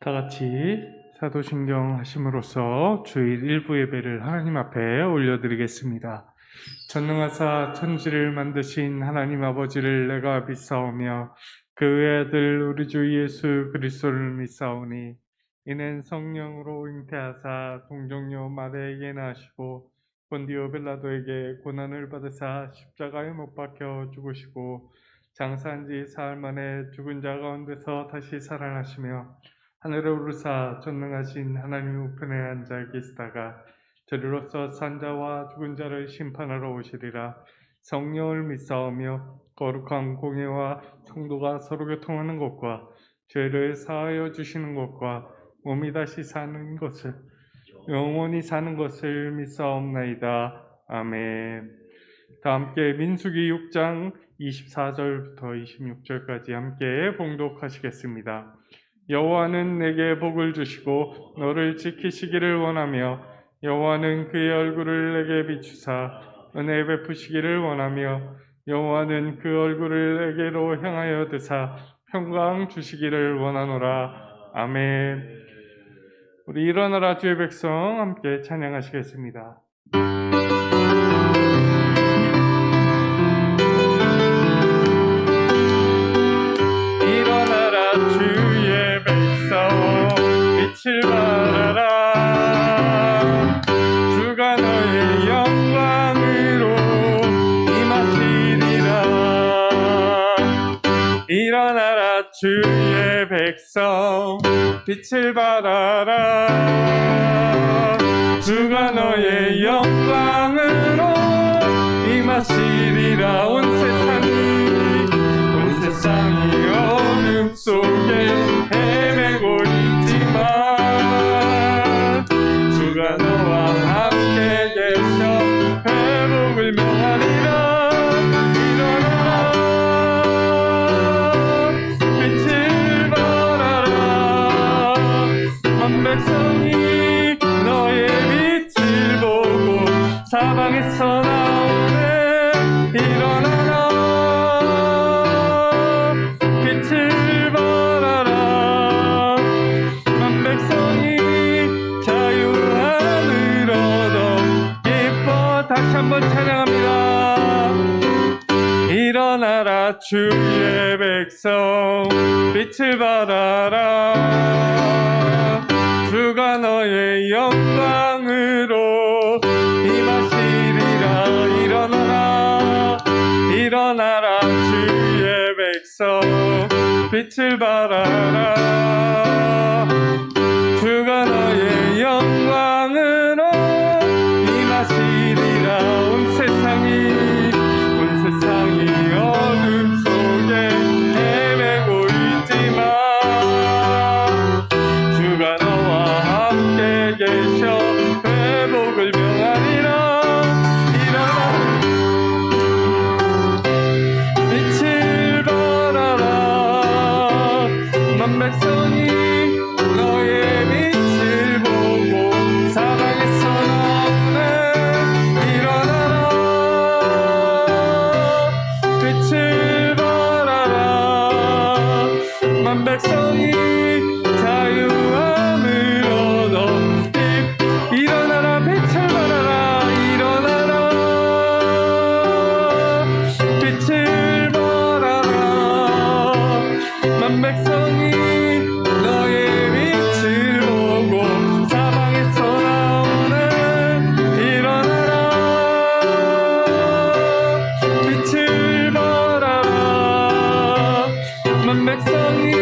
다 같이 사도신경 하심으로써 주일 일부 예배를 하나님 앞에 올려드리겠습니다. 전능하사 천지를 만드신 하나님 아버지를 내가 믿사오며 그 외아들 우리 주 예수 그리스도를 믿사오니 이는 성령으로 잉태하사 동정녀 마리아에게 나시고 본디오 빌라도에게 고난을 받으사 십자가에 못 박혀 죽으시고 장사한 지 사흘 만에 죽은 자 가운데서 다시 살아나시며 하늘에 오르사 전능하신 하나님 우편에 앉아 계시다가 저리로서 산자와 죽은 자를 심판하러 오시리라. 성령을 믿사오며 거룩한 공예와 성도가 서로 교통하는 것과 죄를 사하여 주시는 것과 몸이 다시 사는 것을 영원히 사는 것을 믿사옵나이다. 아멘. 다 함께 민수기 6장 24절부터 26절까지 함께 봉독하시겠습니다. 여호와는 내게 복을 주시고 너를 지키시기를 원하며 여호와는 그의 얼굴을 내게 비추사 은혜 베푸시기를 원하며 여호와는 그 얼굴을 내게로 향하여 드사 평강 주시기를 원하노라. 아멘. 우리 일어나라 주의 백성 함께 찬양하시겠습니다. 일어나라 주의 백성 빛을 발하라. 주가 너의 영광으로 임하시리라. 일어나라 주의 백성 빛을 발하라. 주가 너의 영광으로 임하시리라. 온 세상이 어둠 속에 헤매고 있지만 주가 너와 함께 계셔 회복을 명하리라. 일어나라 빛을 발하라. 온 백성이 너의 빛을 보고 사방에서 나오네. 일어나라 빛을 발하라. 온 백성이 자유함을 얻어 기뻐. 다시 한번 찬양합니다. 일어나라 주의 백성 빛을 발하라. 주가 너의 영광으로 임하시리라. 일어나라 주의 백성 빛을 발하라. 주가 너의 영광으로 임하시리라. 온 세상이 어둠 속에 헤매고 있지만 주가 너와 함께 계셔 회복을 명하리라. 백성이 너의 빛을 보고 사방에서 나오네. 일어나라 빛을 발하라. 만 백성이 자유함을 얻어 일어나라 빛을 발하라. 일어나라 빛을 발하라. 만 백성이 너의 빛을 보고 사방에서 나오네. 일어나라 빛을 발하라. 만 백성이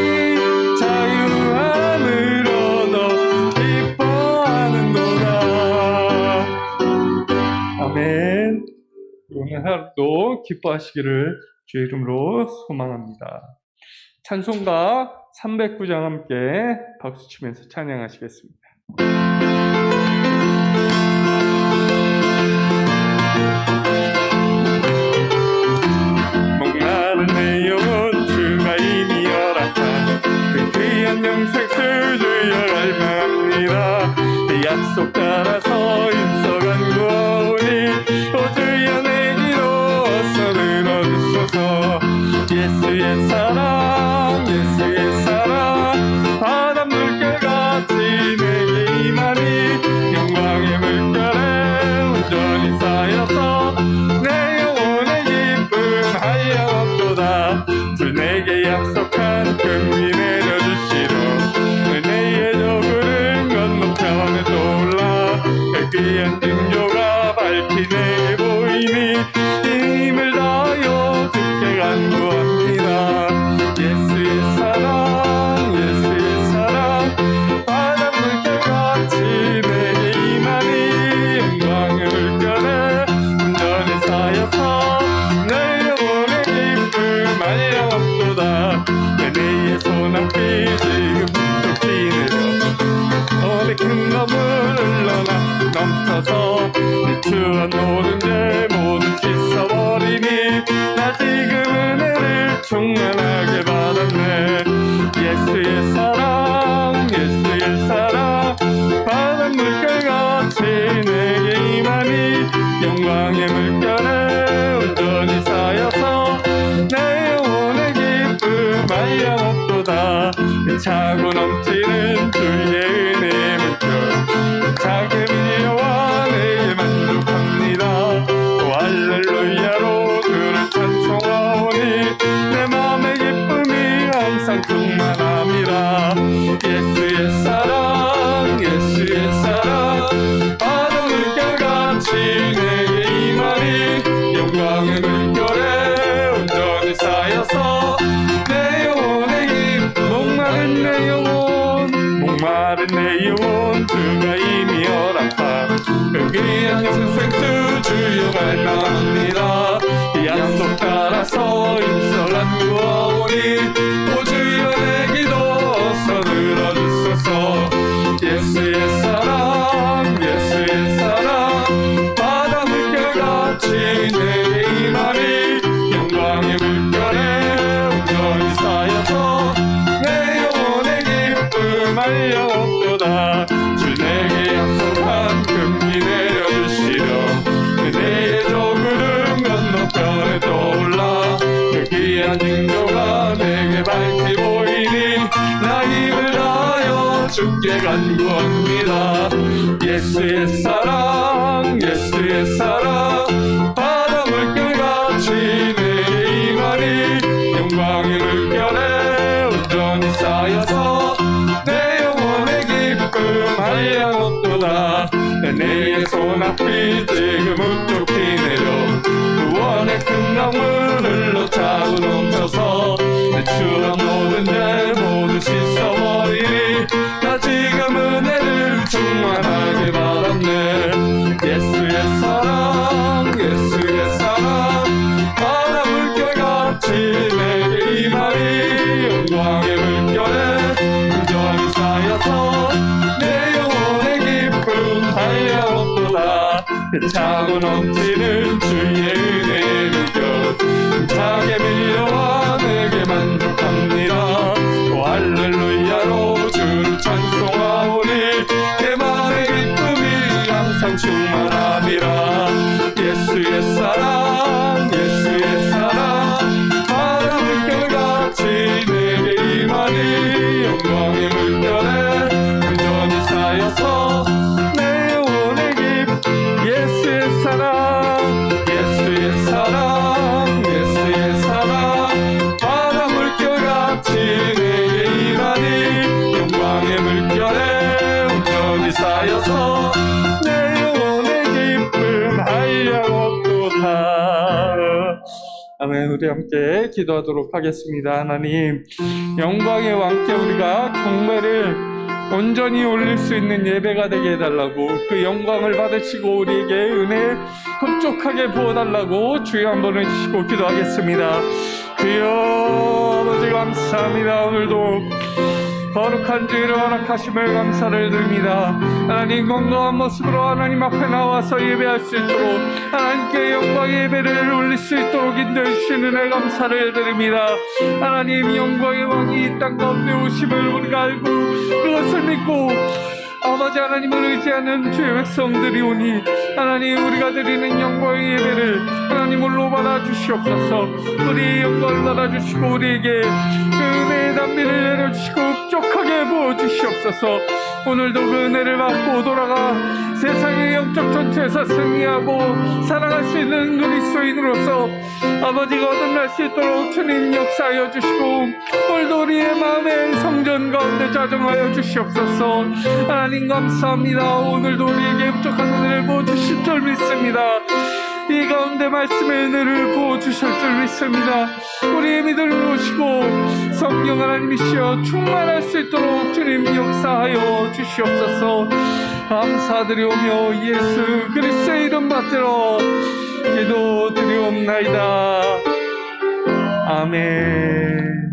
자유함을 얻어 기뻐하는도다. 아멘. 오늘 하루도 기뻐하시기를 주의 이름으로 소망합니다. 찬송가 309장 함께 박수치면서 찬양하시겠습니다. 목마른 내 영혼 주가 이미 허락한 그 귀한 영생 주여 갈망합니다. 그 약속 따라서 입서간 구원이 오 주여 내기로 어서 들어주소서. 예수의 사랑 바닷물결 금이 내려주시려 은혜의 저구름 건너편에 떠올라 귀한 징조가 밝히 내게 보이니 힘을 다하여 주께 간구합니다. 예수의 사랑 예수의 사랑 바닷물결같이 내게 임하니 영광의 물결에 온전히 쌓여서 내 영혼의 기쁨 알려없도다. 은혜의 소낙비 지금 부족히 내려 손에 큰 검을 흘러나 넘쳐서 내 추한 모든 죄 모두 씻어버리니 나 지금 은혜를 충만하게 받았네. 예수의 사랑 예수의 사랑 바닷물결같이 내게 임하니 영광의 물결에 온전히 쌓여서 내 영혼의 기쁨 알려없도다. 차고 넘치는 주의 은혜의 물결 차게 밀려와 내게 만족합니다. 오 할렐루야로 주를 찬송하오니 내 맘의 기쁨이 항상 충만함이라. 예수의 사랑 예수의 사랑 바닷물결같이 내게 임하니 영광의 물결에 온전히 쌓여서 내 영혼의 기쁨 목마른 내 영혼 주가 이미 허락한 그 귀한 영생수 주여 갈망합니다. 약속 따라서 임설한 구하오니 오 주여 내 기도 어서 들어주소서. 예수의 사랑 예수의 사랑 바닷물결같이 내게 임하니 영광의 물결에 온전히 쌓여서 내 영혼의 기쁨 알려없도다. 주 내게 약속한 금이 내려주시려 은혜의 저구름 건너편에 떠올라 그 귀한 징조가 내게 밝히 보이니 나 힘을 다하여 주께 간구합니다. 예수의 사랑 예수의 사랑 바닷물결같이 내게 임하니 영광의 물결에 온전히 쌓여서 내 영혼의 기쁨 알려없도다. 내의 소낙비 지금 우뚝히 내려 구원의 큰 강물 흘러 차고 넘쳐서 내 추한 모든 죄 모두 씻어버리니 나 지금 은혜를 충만하게 받았네. 예수의 사랑 예수의 사랑 바닷물결같이 내게 임하니 영광의 물결에 온전히 쌓여서 내 영혼의 기쁨 달려없도다. 차고 넘치는 주의 은혜의 물결 차게 밀려와 내게 만족합니다. 오 할렐루야로 주를 찬송하오니 내 마음의 기쁨이 항상 충만함이라. 예수의 사랑 예수의 사랑 바닷물결같이 내게 임하니 영광의 물결에 온전히 쌓여서 내 영혼의 기쁨 예수의 사랑 예수의 사랑 예수의 사랑 바닷물결같이 내게 임하니 영광의 물결에 온전히 쌓여서 내 영혼의 기쁨 한량없도다. 아멘. 우리 함께 기도하도록 하겠습니다. 하나님 영광의 왕께 우리가 경배를 온전히 올릴 수 있는 예배가 되게 해달라고 그 영광을 받으시고 우리에게 은혜 흡족하게 부어달라고 주여 한번 해주시고 기도하겠습니다. 주여 아버지 감사합니다. 오늘도 거룩한 주의를 허락하심을 감사를 드립니다. 하나님 건강한 모습으로 하나님 앞에 나와서 예배할 수 있도록 하나님께 영광의 예배를 올릴 수 있도록 인도해 주시는 은혜 감사를 드립니다. 하나님 영광의 왕이 이 땅 가운데 오심을 우리가 알고 그것을 믿고 아버지 하나님을 의지하는 주의 백성들이 오니 하나님 우리가 드리는 영광의 예배를 하나님 홀로 받아주시옵소서. 우리의 영광을 받아주시고 우리에게 그 은혜의 담비를 내려주시고 흡족하게 부어주시옵소서. 오늘도 그 은혜를 받고 돌아가 세상의 영적 전투에서 승리하고 살아갈 수 있는 그리스도인으로서 아버지가 거듭날 수 있도록 주님 역사하여 주시고 오늘도 우리의 마음의 성전 가운데 자정하여 주시옵소서. 하나님 감사합니다. 오늘도 우리에게 부족한 은혜를 부어주실 줄 믿습니다. 이 가운데 말씀의 은혜를 부어주실 줄 믿습니다. 우리의 믿음을 보시고 성령 하나님이시여 충만할 수 있도록 주님 역사하여 주시옵소서. 감사드리오며 예수 그리스도의 이름 받들어 기도드리옵나이다. 아멘.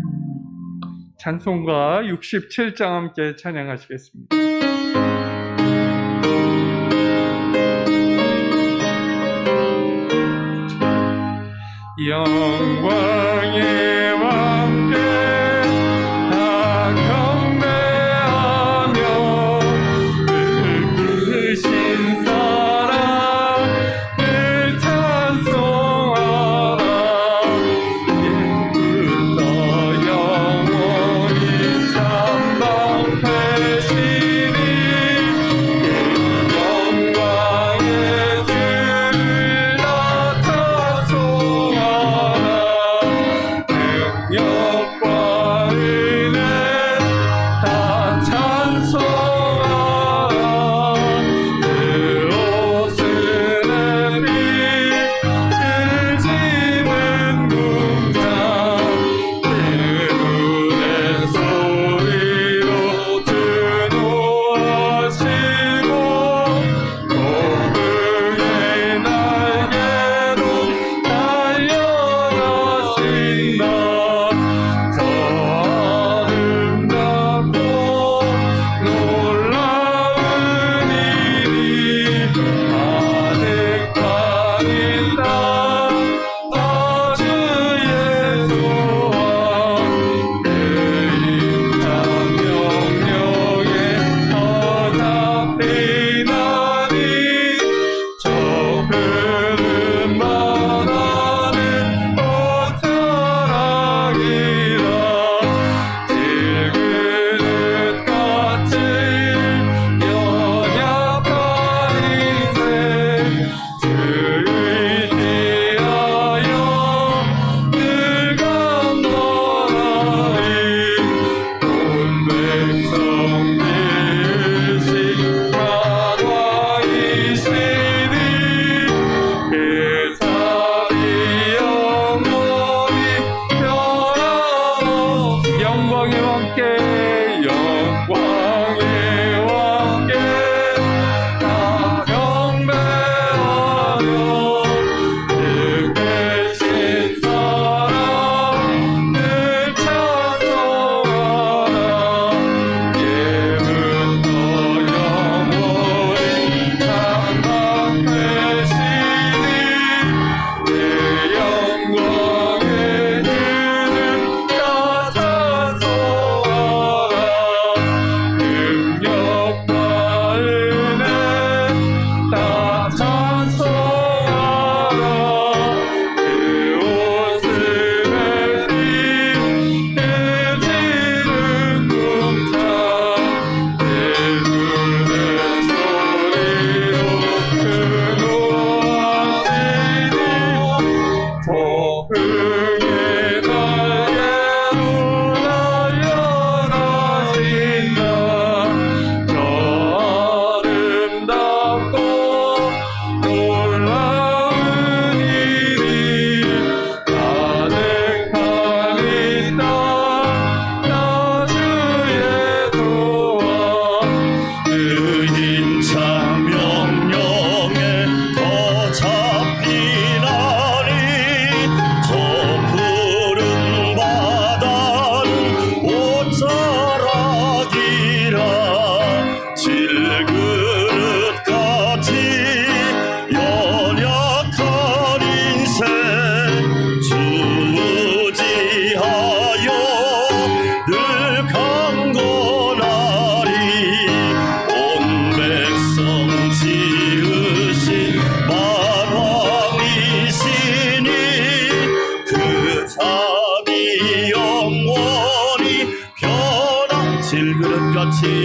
찬송가 67장 함께 찬양하시겠습니다. 영광의 왕께 다 경배하며 크신 사랑을 찬송하라. 옛부터 영원히 참방패시리 영광의 주를 나타소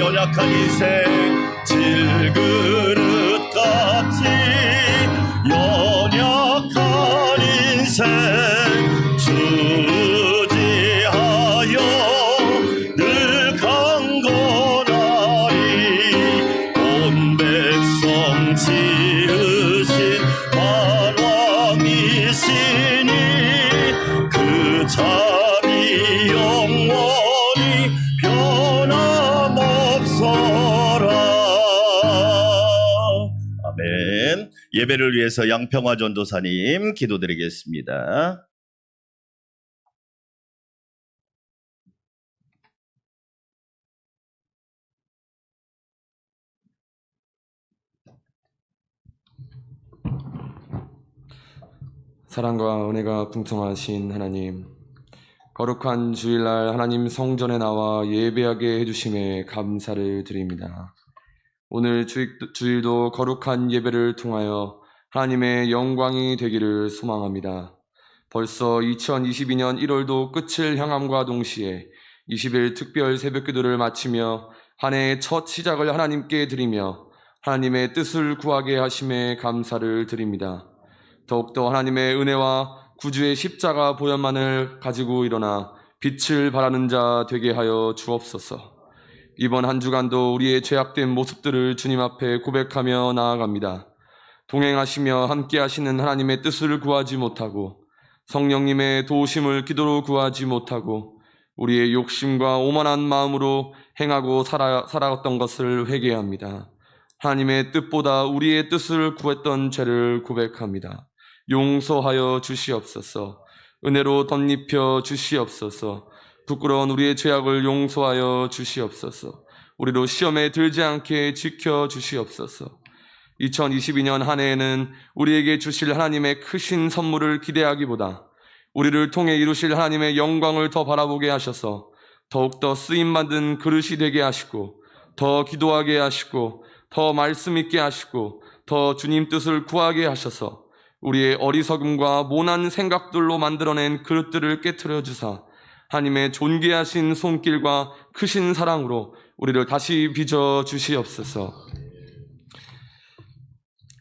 연약한 인생 질그릇같이 연약한 인생 주지하여 늘 강건하리 온 백성 지으신 만왕이시니 그 자비 영원히 변함없어라. 아멘. 예배를 위해서 양평화 전도사님 기도드리겠습니다. 사랑과 은혜가 풍성하신 하나님, 거룩한 주일날 하나님 성전에 나와 예배하게 해주심에 감사를 드립니다. 오늘 주일도 거룩한 예배를 통하여 하나님의 영광이 되기를 소망합니다. 벌써 2022년 1월도 끝을 향함과 동시에 20일 특별 새벽기도를 마치며 한 해의 첫 시작을 하나님께 드리며 하나님의 뜻을 구하게 하심에 감사를 드립니다. 더욱더 하나님의 은혜와 구주의 십자가 보혈만을 가지고 일어나 빛을 발하는 자 되게 하여 주옵소서. 이번 한 주간도 우리의 죄악된 모습들을 주님 앞에 고백하며 나아갑니다. 동행하시며 함께 하시는 하나님의 뜻을 구하지 못하고 성령님의 도우심을 기도로 구하지 못하고 우리의 욕심과 오만한 마음으로 행하고 살아왔던 것을 회개합니다. 하나님의 뜻보다 우리의 뜻을 구했던 죄를 고백합니다. 용서하여 주시옵소서. 은혜로 덧입혀 주시옵소서. 부끄러운 우리의 죄악을 용서하여 주시옵소서. 우리로 시험에 들지 않게 지켜 주시옵소서. 2022년 한 해에는 우리에게 주실 하나님의 크신 선물을 기대하기보다 우리를 통해 이루실 하나님의 영광을 더 바라보게 하셔서 더욱더 쓰임받은 그릇이 되게 하시고 더 기도하게 하시고 더 말씀 있게 하시고 더 주님 뜻을 구하게 하셔서 우리의 어리석음과 모난 생각들로 만들어낸 그릇들을 깨트려 주사 하나님의 존귀하신 손길과 크신 사랑으로 우리를 다시 빚어 주시옵소서.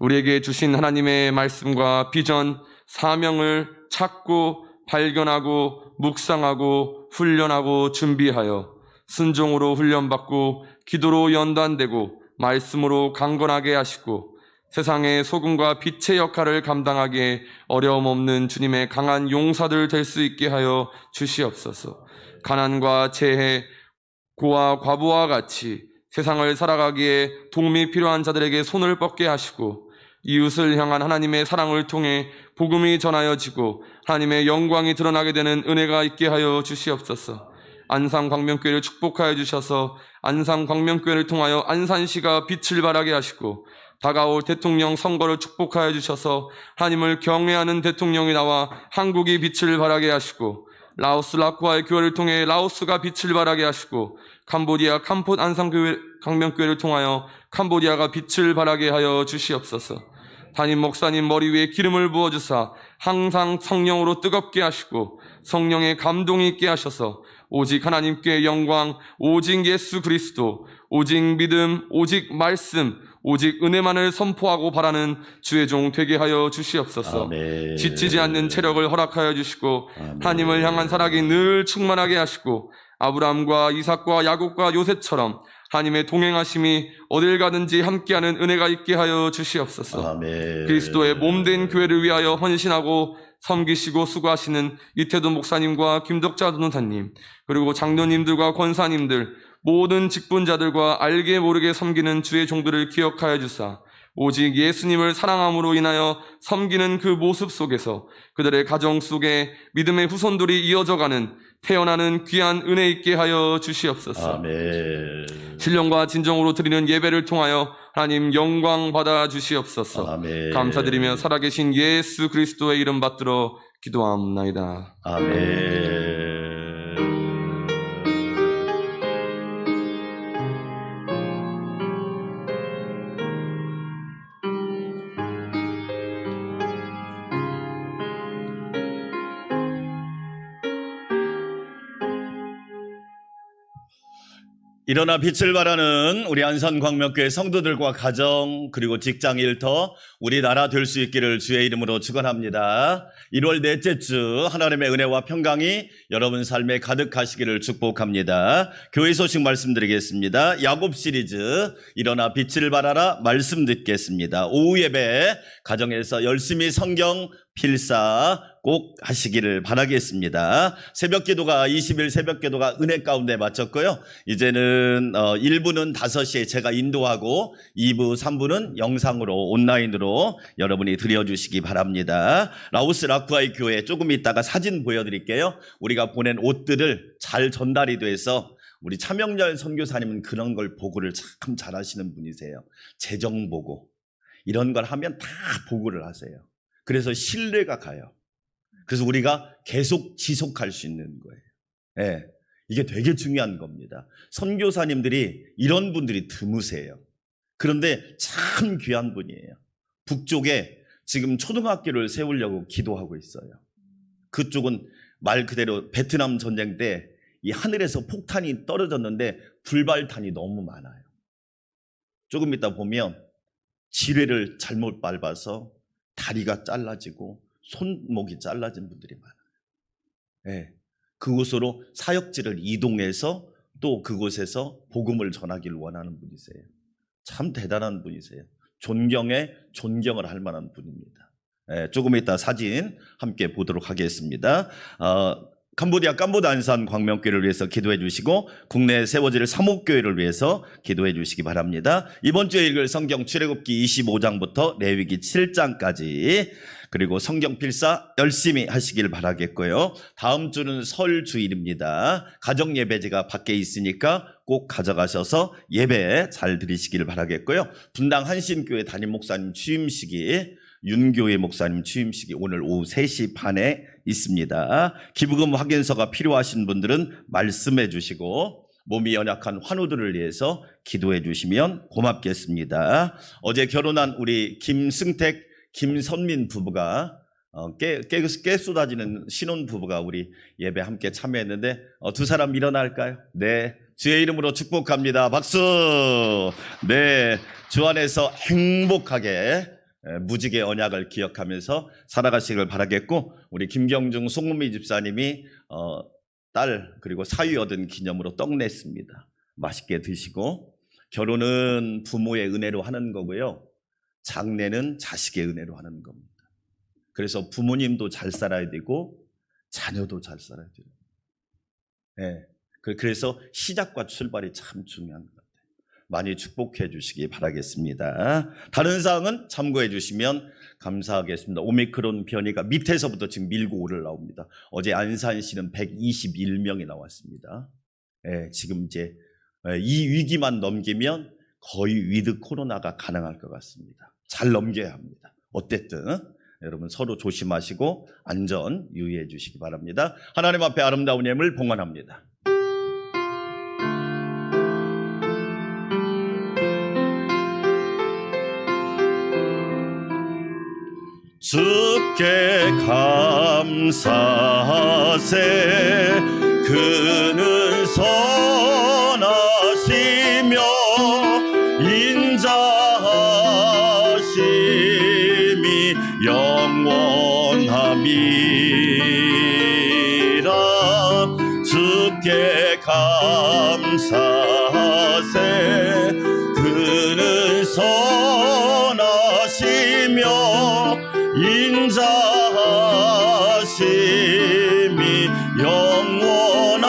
우리에게 주신 하나님의 말씀과 비전, 사명을 찾고 발견하고 묵상하고 훈련하고 준비하여 순종으로 훈련받고 기도로 연단되고 말씀으로 강건하게 하시고 세상의 소금과 빛의 역할을 감당하기에 어려움 없는 주님의 강한 용사들 될 수 있게 하여 주시옵소서. 가난과 재해, 고아 과부와 같이 세상을 살아가기에 도움이 필요한 자들에게 손을 뻗게 하시고 이웃을 향한 하나님의 사랑을 통해 복음이 전하여지고 하나님의 영광이 드러나게 되는 은혜가 있게 하여 주시옵소서. 안산광명교회를 축복하여 주셔서 안산광명교회를 통하여 안산시가 빛을 발하게 하시고 다가올 대통령 선거를 축복하여 주셔서 하나님을 경외하는 대통령이 나와 한국이 빛을 발하게 하시고 라오스 라쿠아의 교회를 통해 라오스가 빛을 발하게 하시고 캄보디아 캄폿 안산광명교회를 통하여 캄보디아가 빛을 발하게 하여 주시옵소서. 담임 목사님 머리 위에 기름을 부어주사 항상 성령으로 뜨겁게 하시고 성령의 감동이 있게 하셔서 오직 하나님께 영광, 오직 예수 그리스도, 오직 믿음, 오직 말씀, 오직 은혜만을 선포하고 바라는 주의 종 되게 하여 주시옵소서. 아멘. 지치지 않는 체력을 허락하여 주시고 아멘. 하나님을 향한 사랑이 늘 충만하게 하시고 아브라함과 이삭과 야곱과 요셉처럼 하나님의 동행하심이 어딜 가든지 함께하는 은혜가 있게 하여 주시옵소서. 아멘. 그리스도의 몸된 교회를 위하여 헌신하고 섬기시고 수고하시는 이태돈 목사님과 김덕자 전도사님 그리고 장로님들과 권사님들 모든 직분자들과 알게 모르게 섬기는 주의 종들을 기억하여 주사 오직 예수님을 사랑함으로 인하여 섬기는 그 모습 속에서 그들의 가정 속에 믿음의 후손들이 이어져가는 태어나는 귀한 은혜 있게 하여 주시옵소서. 아멘. 신령과 진정으로 드리는 예배를 통하여 하나님 영광 받아 주시옵소서. 아멘. 감사드리며 살아계신 예수 그리스도의 이름 받들어 기도함나이다. 아멘. 일어나 빛을 발하는 우리 안산광명교회 성도들과 가정 그리고 직장 일터 우리나라 될 수 있기를 주의 이름으로 축원합니다. 1월 넷째 주 하나님의 은혜와 평강이 여러분 삶에 가득하시기를 축복합니다. 교회 소식 말씀드리겠습니다. 야곱 시리즈 일어나 빛을 발하라 말씀 듣겠습니다. 오후 예배 가정에서 열심히 성경 필사 꼭 하시기를 바라겠습니다. 새벽 기도가 20일 새벽 기도가 은혜 가운데 마쳤고요. 이제는 1부는 5시에 제가 인도하고 2부, 3부는 영상으로 온라인으로 여러분이 드려주시기 바랍니다. 라오스 라쿠아이 교회 조금 이따가 사진 보여드릴게요. 우리가 보낸 옷들을 잘 전달이 돼서 우리 차명렬 선교사님은 그런 걸 보고를 참 잘하시는 분이세요. 재정 보고 이런 걸 하면 다 보고를 하세요. 그래서 신뢰가 가요. 그래서 우리가 계속 지속할 수 있는 거예요. 네, 이게 되게 중요한 겁니다. 선교사님들이 이런 분들이 드무세요. 그런데 참 귀한 분이에요. 북쪽에 지금 초등학교를 세우려고 기도하고 있어요. 그쪽은 말 그대로 베트남 전쟁 때 이 하늘에서 폭탄이 떨어졌는데 불발탄이 너무 많아요. 조금 이따 보면 지뢰를 잘못 밟아서 다리가 잘라지고 손목이 잘라진 분들이 많아요. 네, 그곳으로 사역지를 이동해서 또 그곳에서 복음을 전하기를 원하는 분이세요. 참 대단한 분이세요. 존경을 할 만한 분입니다. 네, 조금 이따 사진 함께 보도록 하겠습니다. 캄보디아 안산 광명교회를 위해서 기도해 주시고 국내에 세워질 사목교회를 위해서 기도해 주시기 바랍니다. 이번 주에 읽을 성경 출애굽기 25장부터 레위기 7장까지 그리고 성경 필사 열심히 하시길 바라겠고요. 다음 주는 설 주일입니다. 가정 예배제가 밖에 있으니까 꼭 가져가셔서 예배 잘 드리시길 바라겠고요. 분당 한신교회 담임 목사님 취임식이 윤교회 목사님 취임식이 오늘 오후 3시 반에 있습니다. 기부금 확인서가 필요하신 분들은 말씀해 주시고 몸이 연약한 환우들을 위해서 기도해 주시면 고맙겠습니다. 어제 결혼한 우리 김승택, 김선민 부부가 깨 쏟아지는 신혼 부부가 우리 예배 함께 참여했는데 두 사람 일어날까요? 네, 주의 이름으로 축복합니다. 박수. 네, 주 안에서 행복하게 무지개 언약을 기억하면서 살아가시길 바라겠고 우리 김경중 송은미 집사님이 딸 그리고 사위 얻은 기념으로 떡 냈습니다. 맛있게 드시고 결혼은 부모의 은혜로 하는 거고요. 장례는 자식의 은혜로 하는 겁니다. 그래서 부모님도 잘 살아야 되고 자녀도 잘 살아야 돼요. 네. 그래서 시작과 출발이 참 중요한 것 같아요. 많이 축복해 주시기 바라겠습니다. 다른 사항은 참고해 주시면 감사하겠습니다. 오미크론 변이가 밑에서부터 지금 밀고 올라옵니다. 어제 안산시는 121명이 나왔습니다. 네, 지금 이제 이 위기만 넘기면 거의 위드 코로나가 가능할 것 같습니다. 잘 넘겨야 합니다. 어쨌든 여러분 서로 조심하시고 안전 유의해 주시기 바랍니다. 하나님 앞에 아름다운 예물 봉헌합니다. 주께 감사하세 그는 선하시며 인자하심이 영원함이라 주께 감사하세 그는 선하시며 인자하심이 영원함이라.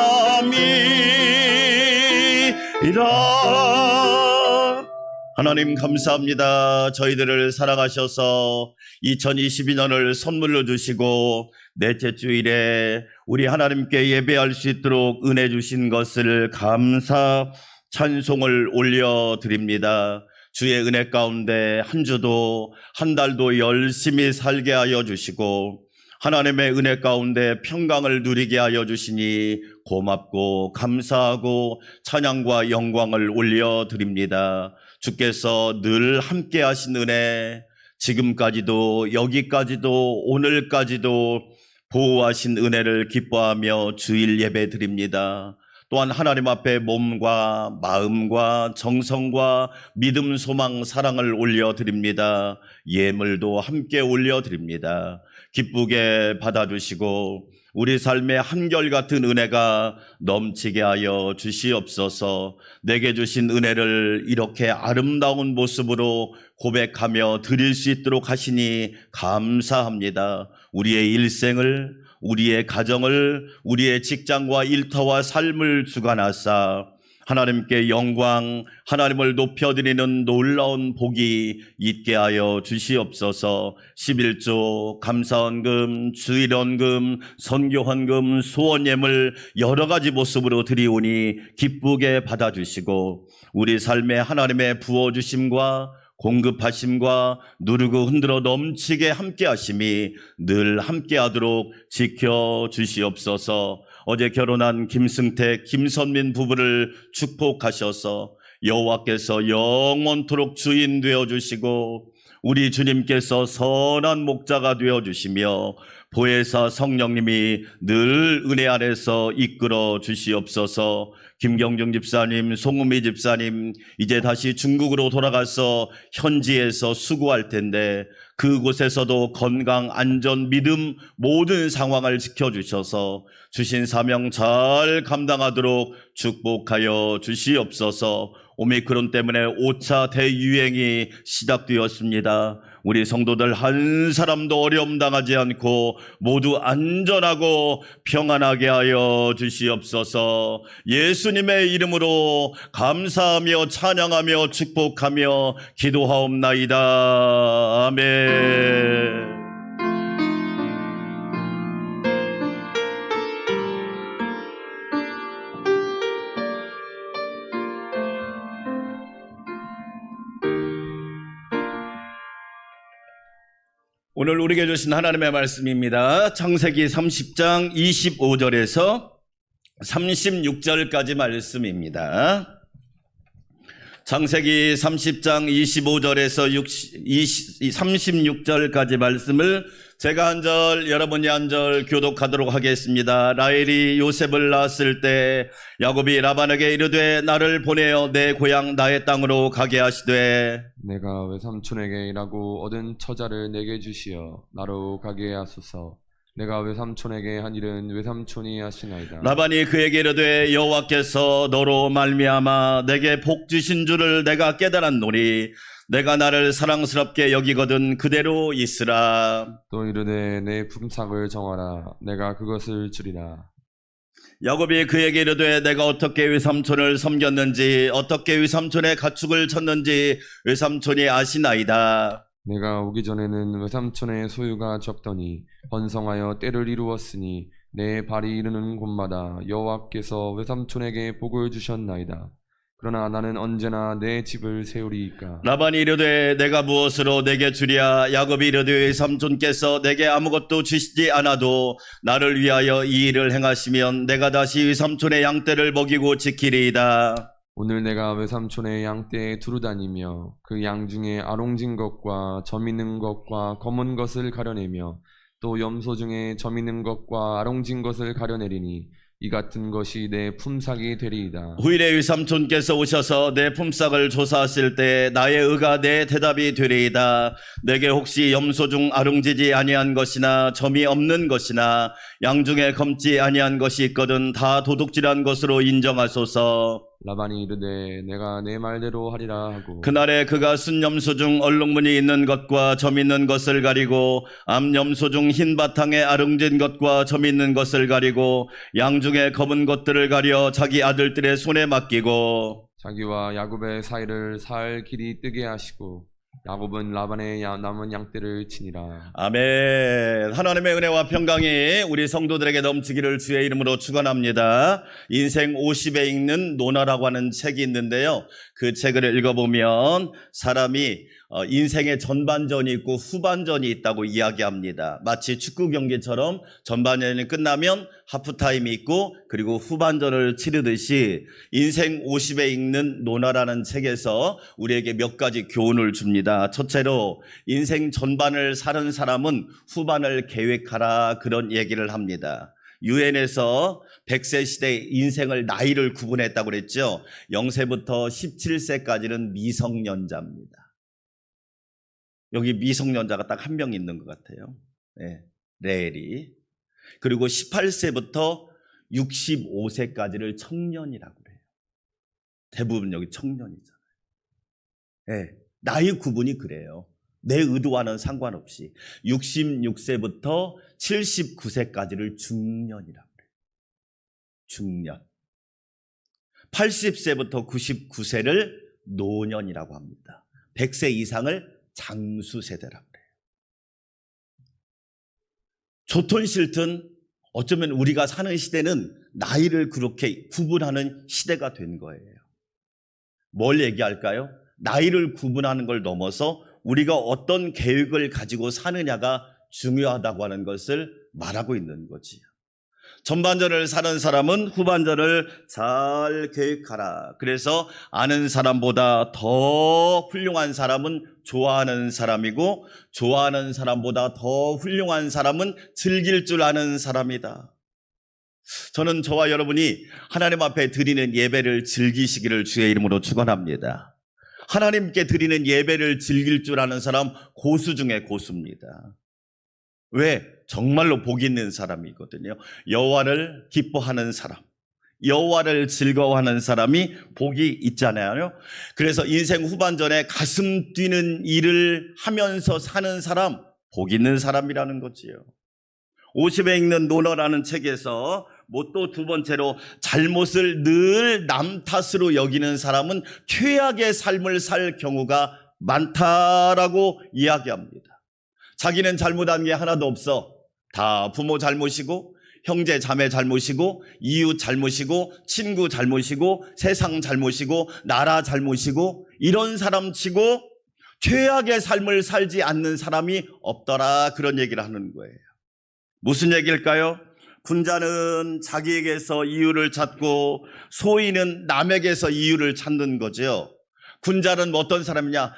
하나님 감사합니다. 저희들을 사랑하셔서 2022년을 선물로 주시고 넷째 주일에 우리 하나님께 예배할 수 있도록 은혜 주신 것을 감사 찬송을 올려드립니다. 주의 은혜 가운데 한 주도 한 달도 열심히 살게 하여 주시고 하나님의 은혜 가운데 평강을 누리게 하여 주시니 고맙고 감사하고 찬양과 영광을 올려드립니다. 주께서 늘 함께 하신 은혜 지금까지도 여기까지도 오늘까지도 보호하신 은혜를 기뻐하며 주일 예배 드립니다. 또한 하나님 앞에 몸과 마음과 정성과 믿음, 소망, 사랑을 올려드립니다. 예물도 함께 올려드립니다. 기쁘게 받아주시고 우리 삶의 한결같은 은혜가 넘치게 하여 주시옵소서. 내게 주신 은혜를 이렇게 아름다운 모습으로 고백하며 드릴 수 있도록 하시니 감사합니다. 우리의 일생을, 우리의 가정을, 우리의 직장과 일터와 삶을 주관하사 하나님께 영광, 하나님을 높여드리는 놀라운 복이 있게 하여 주시옵소서. 11조, 감사헌금, 주일헌금, 선교헌금, 소원예물 여러 가지 모습으로 드리오니 기쁘게 받아주시고 우리 삶에 하나님의 부어주심과 공급하심과 누르고 흔들어 넘치게 함께하심이 늘 함께하도록 지켜주시옵소서. 어제 결혼한 김승택, 김선민 부부를 축복하셔서 여호와께서 영원토록 주인 되어주시고 우리 주님께서 선한 목자가 되어주시며 보혜사 성령님이 늘 은혜 안에서 이끌어 주시옵소서. 김경중 집사님, 송은미 집사님 이제 다시 중국으로 돌아가서 현지에서 수고할 텐데 그곳에서도 건강, 안전, 믿음 모든 상황을 지켜주셔서 주신 사명 잘 감당하도록 축복하여 주시옵소서. 오미크론 때문에 5차 대유행이 시작되었습니다. 우리 성도들 한 사람도 어려움 당하지 않고 모두 안전하고 평안하게 하여 주시옵소서. 예수님의 이름으로 감사하며 찬양하며 축복하며 기도하옵나이다. 아멘. 오늘 우리에게 주신 하나님의 말씀입니다. 창세기 30장 25절에서 36절까지 말씀입니다. 창세기 30장 25절에서 36절까지 말씀을 제가 한 절, 여러분이 한 절 교독하도록 하겠습니다. 라헬이 요셉을 낳았을 때 야곱이 라반에게 이르되 나를 보내어 내 고향 나의 땅으로 가게 하시되 내가 외삼촌에게 일하고 얻은 처자를 내게 주시어 나로 가게 하소서. 내가 외삼촌에게 한 일은 외삼촌이 하시나이다. 라반이 그에게 이르되 여호와께서 너로 말미암아 내게 복 주신 줄을 내가 깨달았노니 내가 나를 사랑스럽게 여기거든 그대로 있으라. 또 이르되 내 품삯을 정하라. 내가 그것을 주리라. 야곱이 그에게 이르되 내가 어떻게 외삼촌을 섬겼는지 어떻게 외삼촌의 가축을 쳤는지 외삼촌이 아시나이다. 내가 오기 전에는 외삼촌의 소유가 적더니 번성하여 때를 이루었으니 내 발이 이르는 곳마다 여호와께서 외삼촌에게 복을 주셨나이다. 그러나 나는 언제나 내 집을 세우리이까. 라반이 이르되 내가 무엇으로 내게 주랴. 야곱이 이르되 외삼촌께서 내게 아무것도 주시지 않아도 나를 위하여 이 일을 행하시면 내가 다시 외삼촌의 양떼를 먹이고 지키리이다. 오늘 내가 외삼촌의 양떼에 두루 다니며 그 양 중에 아롱진 것과 점 있는 것과 검은 것을 가려내며 또 염소 중에 점 있는 것과 아롱진 것을 가려내리니 이 같은 것이 내 품삯이 되리이다. 후일에 외삼촌께서 오셔서 내 품삯을 조사하실 때 나의 의가 내 대답이 되리이다. 내게 혹시 염소 중 아롱지지 아니한 것이나 점이 없는 것이나 양 중에 검지 아니한 것이 있거든 다 도둑질한 것으로 인정하소서. 라반이 이르되 내가 내 말대로 하리라 하고 그날에 그가 순염소 중 얼룩무늬 있는 것과 점 있는 것을 가리고 암염소 중 흰 바탕에 아롱진 것과 점 있는 것을 가리고 양 중에 검은 것들을 가려 자기 아들들의 손에 맡기고 자기와 야곱의 사이를 살 길이 뜨게 하시고 야곱은 라반의 남은 양떼를 치니라. 아멘. 하나님의 은혜와 평강이 우리 성도들에게 넘치기를 주의 이름으로 축원합니다. 인생 50에 읽는 논어라고 하는 책이 있는데요. 그 책을 읽어보면 사람이 인생의 전반전이 있고 후반전이 있다고 이야기합니다. 마치 축구 경기처럼 전반전이 끝나면 하프타임이 있고 그리고 후반전을 치르듯이 인생 50에 읽는 논어라는 책에서 우리에게 몇 가지 교훈을 줍니다. 첫째로 인생 전반을 사는 사람은 후반을 계획하라 그런 얘기를 합니다. 유엔에서 100세 시대의 인생을 나이를 구분했다고 그랬죠. 0세부터 17세까지는 미성년자입니다. 여기 미성년자가 딱 한 명 있는 것 같아요. 네, 레엘이. 그리고 18세부터 65세까지를 청년이라고 그래요. 대부분 여기 청년이잖아요. 네, 나이 구분이 그래요. 내 의도와는 상관없이 66세부터 79세까지를 중년이라고 그래요. 중년. 80세부터 99세를 노년이라고 합니다. 100세 이상을 장수세대라고 그래요. 좋든 싫든 어쩌면 우리가 사는 시대는 나이를 그렇게 구분하는 시대가 된 거예요. 뭘 얘기할까요? 나이를 구분하는 걸 넘어서 우리가 어떤 계획을 가지고 사느냐가 중요하다고 하는 것을 말하고 있는 거지요. 전반전을 사는 사람은 후반전을 잘 계획하라. 그래서 아는 사람보다 더 훌륭한 사람은 좋아하는 사람이고, 좋아하는 사람보다 더 훌륭한 사람은 즐길 줄 아는 사람이다. 저는 저와 여러분이 하나님 앞에 드리는 예배를 즐기시기를 주의 이름으로 축원합니다. 하나님께 드리는 예배를 즐길 줄 아는 사람 고수 중에 고수입니다. 왜? 정말로 복 있는 사람이거든요. 여호와를 기뻐하는 사람, 여호와를 즐거워하는 사람이 복이 있잖아요. 그래서 인생 후반전에 가슴 뛰는 일을 하면서 사는 사람, 복 있는 사람이라는 거지요. 50에 읽는 논어라는 책에서 또 두 번째로 잘못을 늘 남 탓으로 여기는 사람은 최악의 삶을 살 경우가 많다라고 이야기합니다. 자기는 잘못한 게 하나도 없어. 다 부모 잘못이고, 형제 자매 잘못이고, 이웃 잘못이고, 친구 잘못이고, 세상 잘못이고, 나라 잘못이고, 이런 사람 치고 최악의 삶을 살지 않는 사람이 없더라, 그런 얘기를 하는 거예요. 무슨 얘기일까요? 군자는 자기에게서 이유를 찾고 소인은 남에게서 이유를 찾는 거죠. 군자는 어떤 사람이냐?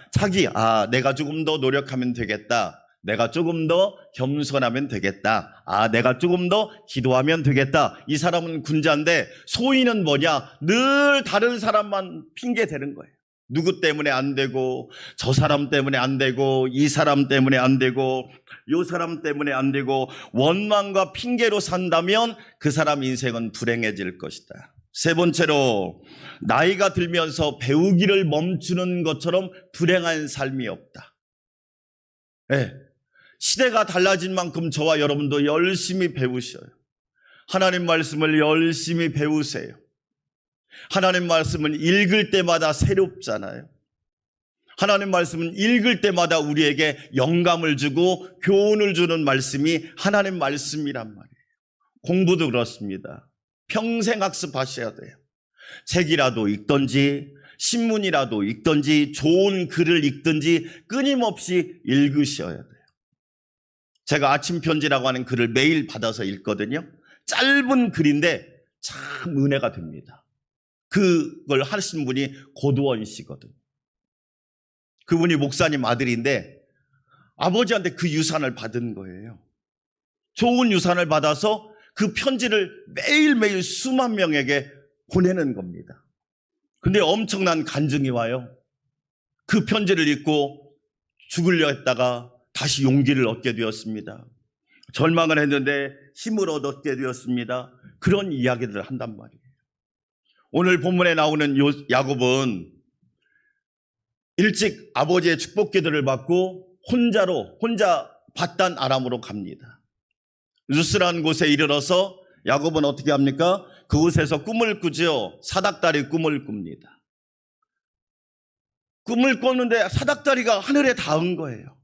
내가 조금 더 노력하면 되겠다. 내가 조금 더 겸손하면 되겠다. 내가 조금 더 기도하면 되겠다. 이 사람은 군자인데, 소인은 뭐냐? 늘 다른 사람만 핑계 대는 거예요. 누구 때문에 안 되고, 저 사람 때문에 안 되고, 이 사람 때문에 안 되고, 요 사람 때문에 안 되고, 원망과 핑계로 산다면 그 사람 인생은 불행해질 것이다. 세 번째로, 나이가 들면서 배우기를 멈추는 것처럼 불행한 삶이 없다. 네. 시대가 달라진 만큼 저와 여러분도 열심히 배우셔요. 하나님 말씀을 열심히 배우세요. 하나님 말씀은 읽을 때마다 새롭잖아요. 하나님 말씀은 읽을 때마다 우리에게 영감을 주고 교훈을 주는 말씀이 하나님 말씀이란 말이에요. 공부도 그렇습니다. 평생 학습하셔야 돼요. 책이라도 읽든지 신문이라도 읽든지 좋은 글을 읽든지 끊임없이 읽으셔야 돼요. 제가 아침 편지라고 하는 글을 매일 받아서 읽거든요. 짧은 글인데 참 은혜가 됩니다. 그걸 하신 분이 고두원 씨거든요. 그분이 목사님 아들인데 아버지한테 그 유산을 받은 거예요. 좋은 유산을 받아서 그 편지를 매일매일 수만 명에게 보내는 겁니다. 근데 엄청난 간증이 와요. 그 편지를 읽고 죽으려 했다가 다시 용기를 얻게 되었습니다. 절망을 했는데 힘을 얻게 되었습니다. 그런 이야기들을 한단 말이에요. 오늘 본문에 나오는 야곱은 일찍 아버지의 축복기도를 받고 혼자 바단 아람으로 갑니다. 루스라는 곳에 이르러서 야곱은 어떻게 합니까? 그곳에서 꿈을 꾸지요. 사닥다리 꿈을 꿉니다. 꿈을 꿨는데 사닥다리가 하늘에 닿은 거예요.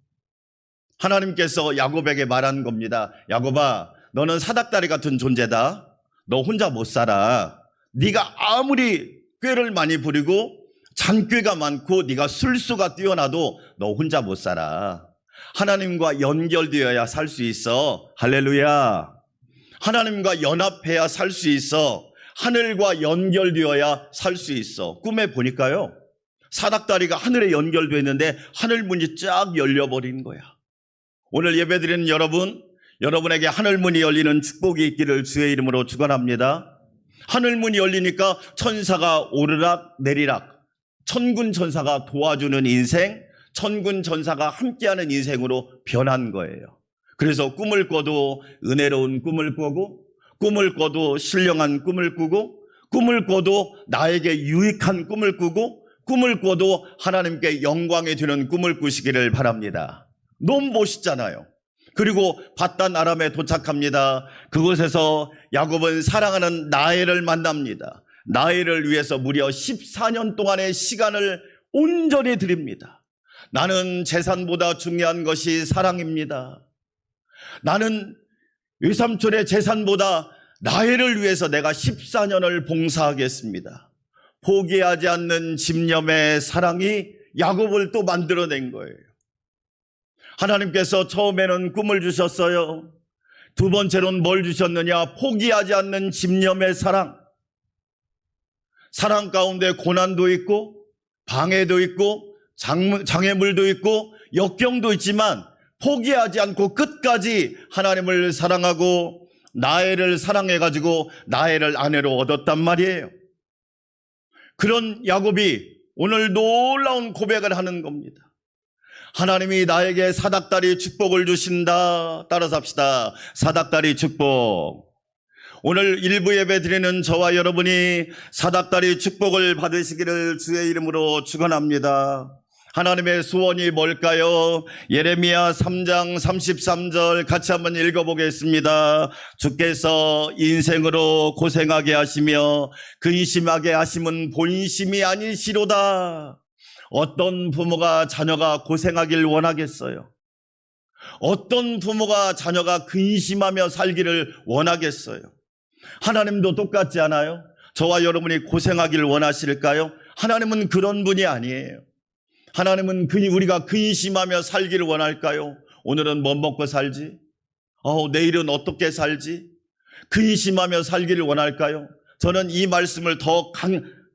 하나님께서 야곱에게 말한 겁니다. 야곱아, 너는 사닥다리 같은 존재다. 너 혼자 못 살아. 네가 아무리 꾀를 많이 부리고 잔꾀가 많고 네가 술수가 뛰어나도 너 혼자 못 살아. 하나님과 연결되어야 살 수 있어. 할렐루야. 하나님과 연합해야 살 수 있어. 하늘과 연결되어야 살 수 있어. 꿈에 보니까요, 사닥다리가 하늘에 연결되어 있는데 하늘 문이 쫙 열려버린 거야. 오늘 예배드리는 여러분, 여러분에게 하늘문이 열리는 축복이 있기를 주의 이름으로 축원합니다. 하늘문이 열리니까 천사가 오르락 내리락, 천군 천사가 도와주는 인생, 천군 천사가 함께하는 인생으로 변한 거예요. 그래서 꿈을 꿔도 은혜로운 꿈을 꾸고, 꿈을 꿔도 신령한 꿈을 꾸고, 꿈을 꿔도 나에게 유익한 꿈을 꾸고, 꿈을 꿔도 하나님께 영광이 되는 꿈을 꾸시기를 바랍니다. 너무 멋있잖아요. 그리고 바단 아람에 도착합니다. 그곳에서 야곱은 사랑하는 라헬을 만납니다. 라헬을 위해서 무려 14년 동안의 시간을 온전히 드립니다. 나는 재산보다 중요한 것이 사랑입니다. 나는 외삼촌의 재산보다 라헬을 위해서 내가 14년을 봉사하겠습니다. 포기하지 않는 집념의 사랑이 야곱을 또 만들어낸 거예요. 하나님께서 처음에는 꿈을 주셨어요. 두 번째로는 뭘 주셨느냐? 포기하지 않는 집념의 사랑. 사랑 가운데 고난도 있고 방해도 있고 장애물도 있고 역경도 있지만 포기하지 않고 끝까지 하나님을 사랑하고 라헬을 사랑해가지고 라헬을 아내로 얻었단 말이에요. 그런 야곱이 오늘 놀라운 고백을 하는 겁니다. 하나님이 나에게 사닥다리 축복을 주신다. 따라서 합시다. 사닥다리 축복. 오늘 일부 예배 드리는 저와 여러분이 사닥다리 축복을 받으시기를 주의 이름으로 축원합니다. 하나님의 소원이 뭘까요? 예레미야 3장 33절 같이 한번 읽어보겠습니다. 주께서 인생으로 고생하게 하시며 근심하게 하심은 본심이 아니시로다. 어떤 부모가 자녀가 고생하길 원하겠어요? 어떤 부모가 자녀가 근심하며 살기를 원하겠어요? 하나님도 똑같지 않아요? 저와 여러분이 고생하길 원하실까요? 하나님은 그런 분이 아니에요. 하나님은 우리가 근심하며 살기를 원할까요? 오늘은 뭐 먹고 살지? 내일은 어떻게 살지? 근심하며 살기를 원할까요? 저는 이 말씀을 더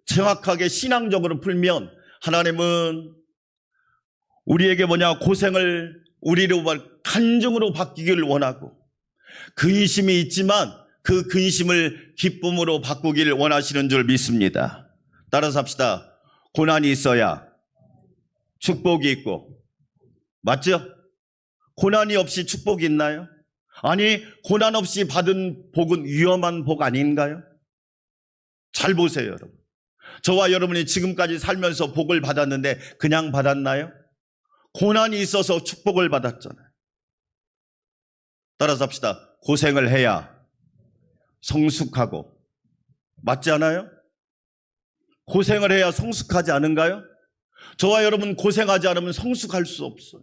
정확하게 신앙적으로 풀면 하나님은 우리에게 고생을 우리로 간증으로 바뀌기를 원하고 근심이 있지만 그 근심을 기쁨으로 바꾸기를 원하시는 줄 믿습니다. 따라서 합시다. 고난이 있어야 축복이 있고, 맞죠? 고난이 없이 축복이 있나요? 아니, 고난 없이 받은 복은 위험한 복 아닌가요? 잘 보세요, 여러분. 저와 여러분이 지금까지 살면서 복을 받았는데 그냥 받았나요? 고난이 있어서 축복을 받았잖아요. 따라서 합시다. 고생을 해야 성숙하고, 맞지 않아요? 고생을 해야 성숙하지 않은가요? 저와 여러분 고생하지 않으면 성숙할 수 없어요.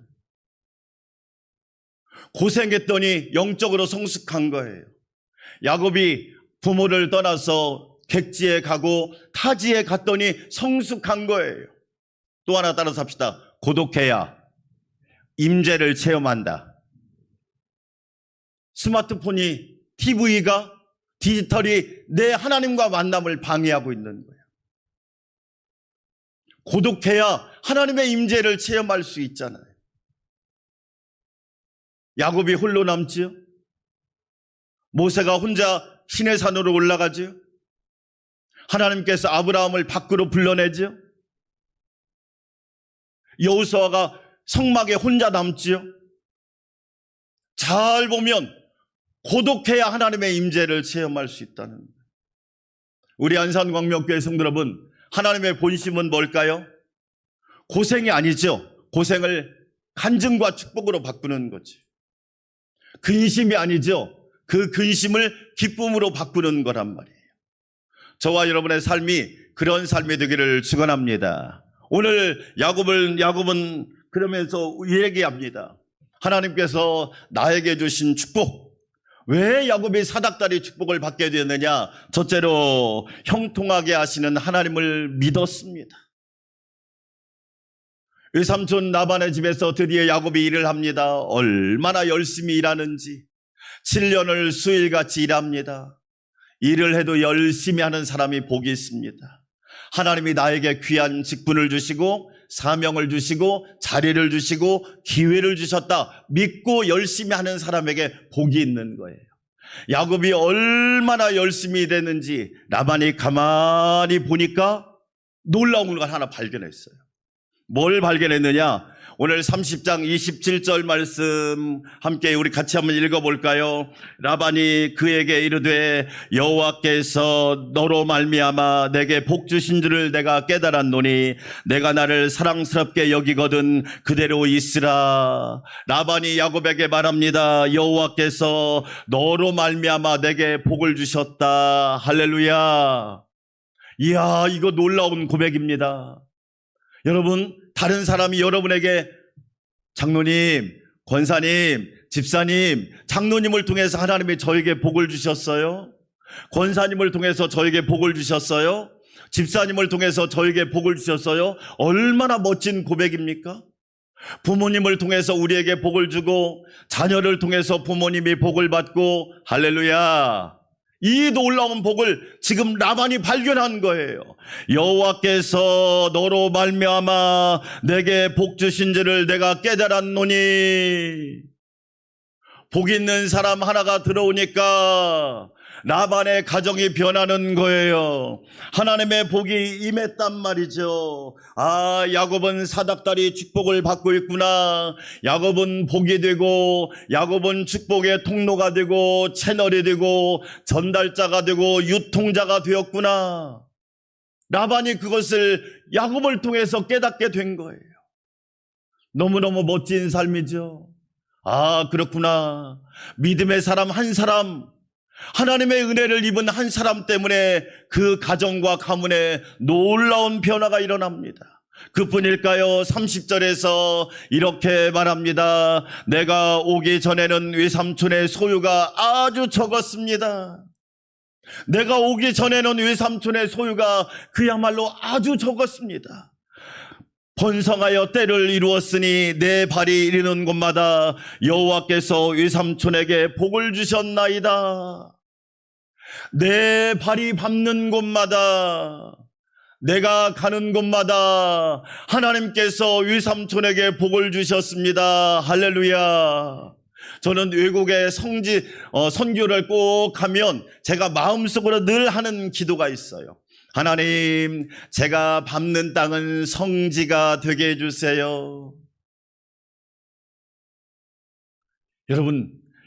고생했더니 영적으로 성숙한 거예요. 야곱이 부모를 떠나서 객지에 가고 타지에 갔더니 성숙한 거예요. 또 하나 따라서 합시다. 고독해야 임재를 체험한다. 스마트폰이, TV가, 디지털이 내 하나님과 만남을 방해하고 있는 거예요. 고독해야 하나님의 임재를 체험할 수 있잖아요. 야곱이 홀로 남지요? 모세가 혼자 시내산으로 올라가지요? 하나님께서 아브라함을 밖으로 불러내지요? 여호수아가 성막에 혼자 남지요? 잘 보면 고독해야 하나님의 임재를 체험할 수 있다는 거예요. 우리 안산광명교회 성도 여러분, 하나님의 본심은 뭘까요? 고생이 아니죠. 고생을 간증과 축복으로 바꾸는 거지. 근심이 아니죠. 그 근심을 기쁨으로 바꾸는 거란 말이에요. 저와 여러분의 삶이 그런 삶이 되기를 축원합니다. 오늘 야곱은 그러면서 얘기합니다. 하나님께서 나에게 주신 축복. 왜 야곱이 사닥다리 축복을 받게 되었느냐? 첫째로 형통하게 하시는 하나님을 믿었습니다. 외삼촌 라반의 집에서 드디어 야곱이 일을 합니다. 얼마나 열심히 일하는지 7년을 수일같이 일합니다. 일을 해도 열심히 하는 사람이 복이 있습니다. 하나님이 나에게 귀한 직분을 주시고 사명을 주시고 자리를 주시고 기회를 주셨다. 믿고 열심히 하는 사람에게 복이 있는 거예요. 야곱이 얼마나 열심히 됐는지 라반이 가만히 보니까 놀라운 걸 하나 발견했어요. 뭘 발견했느냐? 오늘 30장 27절 말씀 함께 우리 같이 한번 읽어볼까요? 라반이 그에게 이르되 여호와께서 너로 말미암아 내게 복 주신 줄을 내가 깨달았노니 내가 나를 사랑스럽게 여기거든 그대로 있으라. 라반이 야곱에게 말합니다. 여호와께서 너로 말미암아 내게 복을 주셨다. 할렐루야. 이야, 이거 놀라운 고백입니다. 여러분, 다른 사람이 여러분에게 장로님, 권사님, 집사님, 장로님을 통해서 하나님이 저에게 복을 주셨어요. 권사님을 통해서 저에게 복을 주셨어요. 집사님을 통해서 저에게 복을 주셨어요. 얼마나 멋진 고백입니까? 부모님을 통해서 우리에게 복을 주고 자녀를 통해서 부모님이 복을 받고 할렐루야. 이 놀라운 복을 지금 라반이 발견한 거예요. 여호와께서 너로 말미암아 내게 복 주신 줄을 내가 깨달았노니. 복 있는 사람 하나가 들어오니까 라반의 가정이 변하는 거예요. 하나님의 복이 임했단 말이죠. 아, 야곱은 사닥다리 축복을 받고 있구나. 야곱은 복이 되고, 야곱은 축복의 통로가 되고, 채널이 되고, 전달자가 되고, 유통자가 되었구나. 라반이 그것을 야곱을 통해서 깨닫게 된 거예요. 너무너무 멋진 삶이죠. 아, 그렇구나. 믿음의 사람 한 사람, 하나님의 은혜를 입은 한 사람 때문에 그 가정과 가문에 놀라운 변화가 일어납니다. 그뿐일까요? 30절에서 이렇게 말합니다. 내가 오기 전에는 외삼촌의 소유가 아주 적었습니다. 내가 오기 전에는 외삼촌의 소유가 그야말로 아주 적었습니다. 번성하여 때를 이루었으니 내 발이 이르는 곳마다 여호와께서 외삼촌에게 복을 주셨나이다. 내 발이 밟는 곳마다, 내가 가는 곳마다 하나님께서 외삼촌에게 복을 주셨습니다. 할렐루야. 저는 외국에 선교를 꼭 가면 제가 마음속으로 늘 하는 기도가 있어요. 하나님, 제가 밟는 땅은 성지가 되게 해주세요.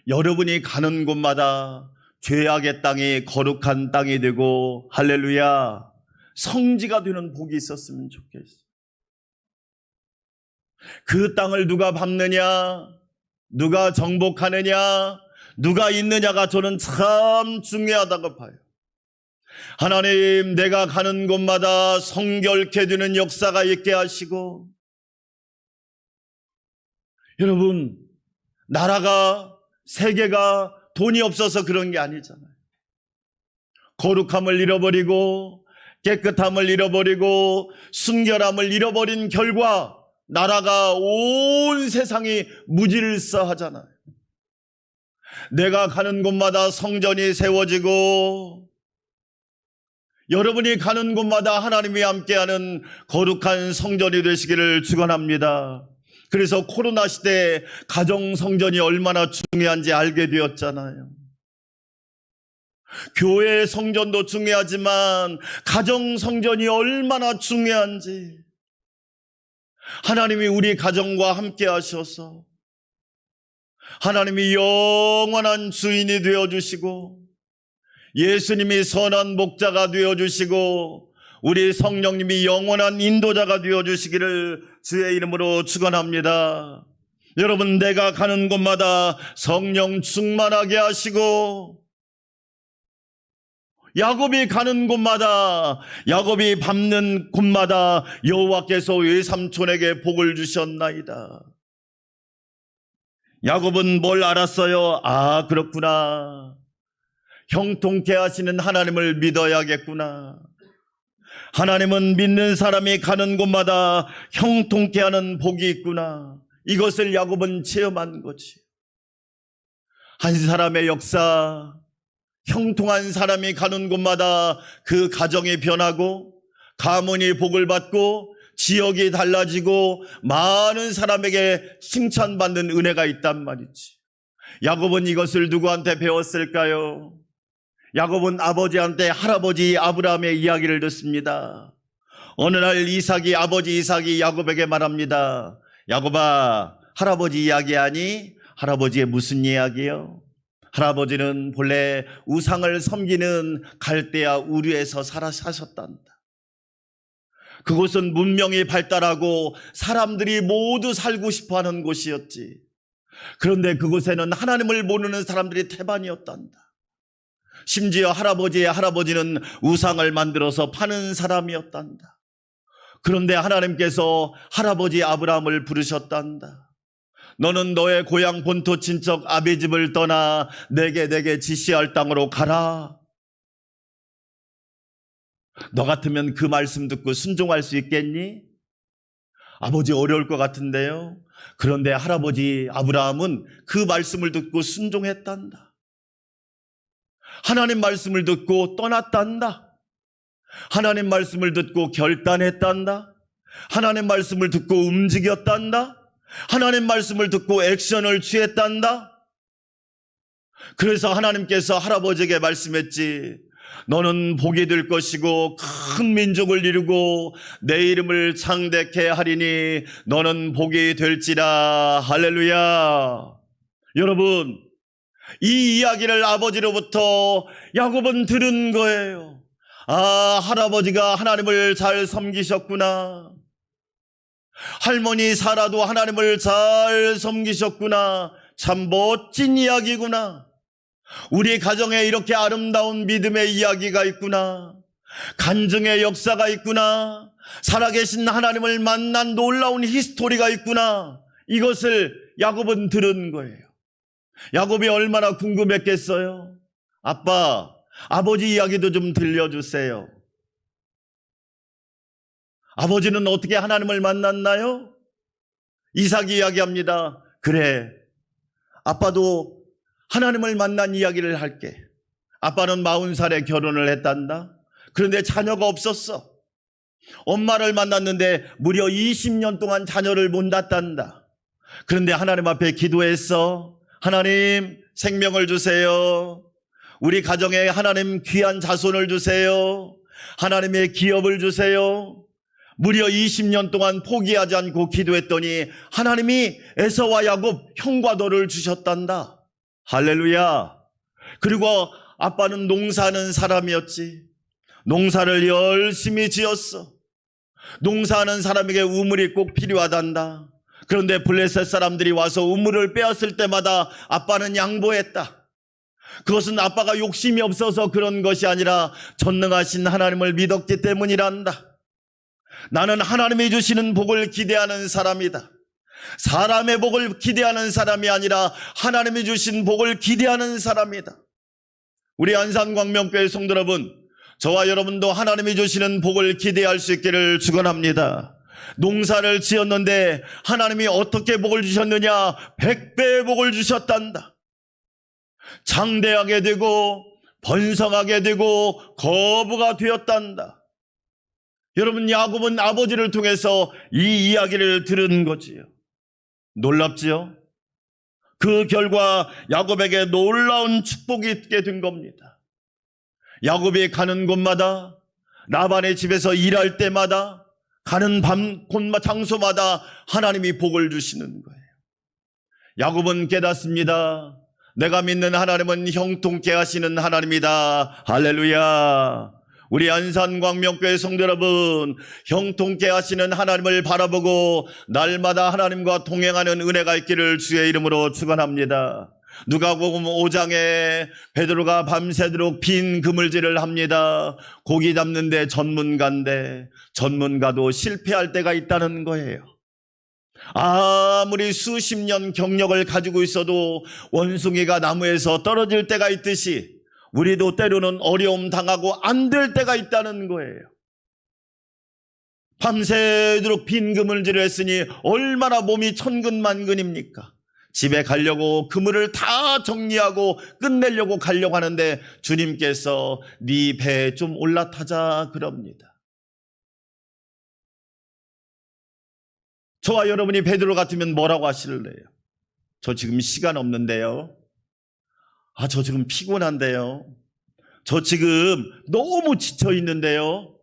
여러분이 가는 곳마다 죄악의 땅이 거룩한 땅이 되고 할렐루야, 성지가 되는 복이 있었으면 좋겠어요. 그 땅을 누가 밟느냐, 누가 정복하느냐, 누가 있느냐가 저는 참 중요하다고 봐요. 하나님, 내가 가는 곳마다 성결케 되는 역사가 있게 하시고, 여러분, 나라가, 세계가 돈이 없어서 그런 게 아니잖아요. 거룩함을 잃어버리고 깨끗함을 잃어버리고 순결함을 잃어버린 결과 나라가 온 세상이 무질서하잖아요. 내가 가는 곳마다 성전이 세워지고 여러분이 가는 곳마다 하나님이 함께하는 거룩한 성전이 되시기를 축원합니다. 그래서 코로나 시대에 가정 성전이 얼마나 중요한지 알게 되었잖아요. 교회 성전도 중요하지만 가정 성전이 얼마나 중요한지, 하나님이 우리 가정과 함께 하셔서 하나님이 영원한 주인이 되어주시고 예수님이 선한 목자가 되어주시고 우리 성령님이 영원한 인도자가 되어주시기를 주의 이름으로 축원합니다. 여러분, 내가 가는 곳마다 성령 충만하게 하시고 야곱이 가는 곳마다, 야곱이 밟는 곳마다 여호와께서 외삼촌에게 복을 주셨나이다. 야곱은 뭘 알았어요? 아, 그렇구나. 형통케 하시는 하나님을 믿어야겠구나. 하나님은 믿는 사람이 가는 곳마다 형통케 하는 복이 있구나. 이것을 야곱은 체험한 거지. 한 사람의 역사, 형통한 사람이 가는 곳마다 그 가정이 변하고 가문이 복을 받고 지역이 달라지고 많은 사람에게 칭찬받는 은혜가 있단 말이지. 야곱은 이것을 누구한테 배웠을까요? 야곱은 아버지한테 할아버지 아브라함의 이야기를 듣습니다. 어느 날 아버지 이삭이 야곱에게 말합니다. 야곱아, 할아버지 이야기하니? 할아버지의 무슨 이야기요? 할아버지는 본래 우상을 섬기는 갈대아 우르에서 사셨단다. 그곳은 문명이 발달하고 사람들이 모두 살고 싶어하는 곳이었지. 그런데 그곳에는 하나님을 모르는 사람들이 태반이었단다. 심지어 할아버지의 할아버지는 우상을 만들어서 파는 사람이었단다. 그런데 하나님께서 할아버지 아브라함을 부르셨단다. 너는 너의 고향 본토 친척 아비집을 떠나 내게 지시할 땅으로 가라. 너 같으면 그 말씀 듣고 순종할 수 있겠니? 아버지 어려울 것 같은데요. 그런데 할아버지 아브라함은 그 말씀을 듣고 순종했단다. 하나님 말씀을 듣고 떠났단다. 하나님 말씀을 듣고 결단했단다. 하나님 말씀을 듣고 움직였단다. 하나님 말씀을 듣고 액션을 취했단다. 그래서 하나님께서 할아버지에게 말씀했지. 너는 복이 될 것이고 큰 민족을 이루고 내 이름을 창대케 하리니 너는 복이 될지라. 할렐루야. 여러분, 이 이야기를 아버지로부터 야곱은 들은 거예요. 아, 할아버지가 하나님을 잘 섬기셨구나. 할머니 사라도 하나님을 잘 섬기셨구나. 참 멋진 이야기구나. 우리 가정에 이렇게 아름다운 믿음의 이야기가 있구나. 간증의 역사가 있구나. 살아계신 하나님을 만난 놀라운 히스토리가 있구나. 이것을 야곱은 들은 거예요. 야곱이 얼마나 궁금했겠어요. 아빠, 아버지 이야기도 좀 들려주세요. 아버지는 어떻게 하나님을 만났나요? 이삭이 이야기합니다. 그래, 아빠도 하나님을 만난 이야기를 할게. 아빠는 40살에 결혼을 했단다. 그런데 자녀가 없었어. 엄마를 만났는데 무려 20년 동안 자녀를 못 낳았단다. 그런데 하나님 앞에 기도했어. 하나님, 생명을 주세요. 우리 가정에 하나님 귀한 자손을 주세요. 하나님의 기업을 주세요. 무려 20년 동안 포기하지 않고 기도했더니 하나님이 에서와 야곱 형과 너를 주셨단다. 할렐루야. 그리고 아빠는 농사하는 사람이었지. 농사를 열심히 지었어. 농사하는 사람에게 우물이 꼭 필요하단다. 그런데 블레셋 사람들이 와서 우물을 빼앗을 때마다 아빠는 양보했다. 그것은 아빠가 욕심이 없어서 그런 것이 아니라 전능하신 하나님을 믿었기 때문이란다. 나는 하나님이 주시는 복을 기대하는 사람이다. 사람의 복을 기대하는 사람이 아니라 하나님이 주신 복을 기대하는 사람이다. 우리 안산광명교회 성도 여러분, 저와 여러분도 하나님이 주시는 복을 기대할 수 있기를 축원합니다. 농사를 지었는데 하나님이 어떻게 복을 주셨느냐? 100배의 복을 주셨단다. 장대하게 되고 번성하게 되고 거부가 되었단다. 여러분, 야곱은 아버지를 통해서 이 이야기를 들은 거지요. 놀랍지요? 그 결과 야곱에게 놀라운 축복이 있게 된 겁니다. 야곱이 가는 곳마다, 라반의 집에서 일할 때마다, 가는 장소마다 하나님이 복을 주시는 거예요. 야곱은 깨닫습니다. 내가 믿는 하나님은 형통케 하시는 하나님이다. 할렐루야. 우리 안산광명교회 성도 여러분, 형통케 하시는 하나님을 바라보고 날마다 하나님과 동행하는 은혜가 있기를 주의 이름으로 축원합니다. 누가복음 5장에 베드로가 밤새도록 빈 그물질을 합니다. 고기 잡는데 전문가인데 전문가도 실패할 때가 있다는 거예요. 아무리 수십 년 경력을 가지고 있어도 원숭이가 나무에서 떨어질 때가 있듯이 우리도 때로는 어려움 당하고 안 될 때가 있다는 거예요. 밤새도록 빈 그물질을 했으니 얼마나 몸이 천근만근입니까? 집에 가려고 그물을 다 정리하고 끝내려고 가려고 하는데 주님께서 네 배에 좀 올라타자 그럽니다. 저와 여러분이 베드로 같으면 뭐라고 하실래요? 저 지금 시간 없는데요. 저 지금 피곤한데요. 저 지금 너무 지쳐 있는데요.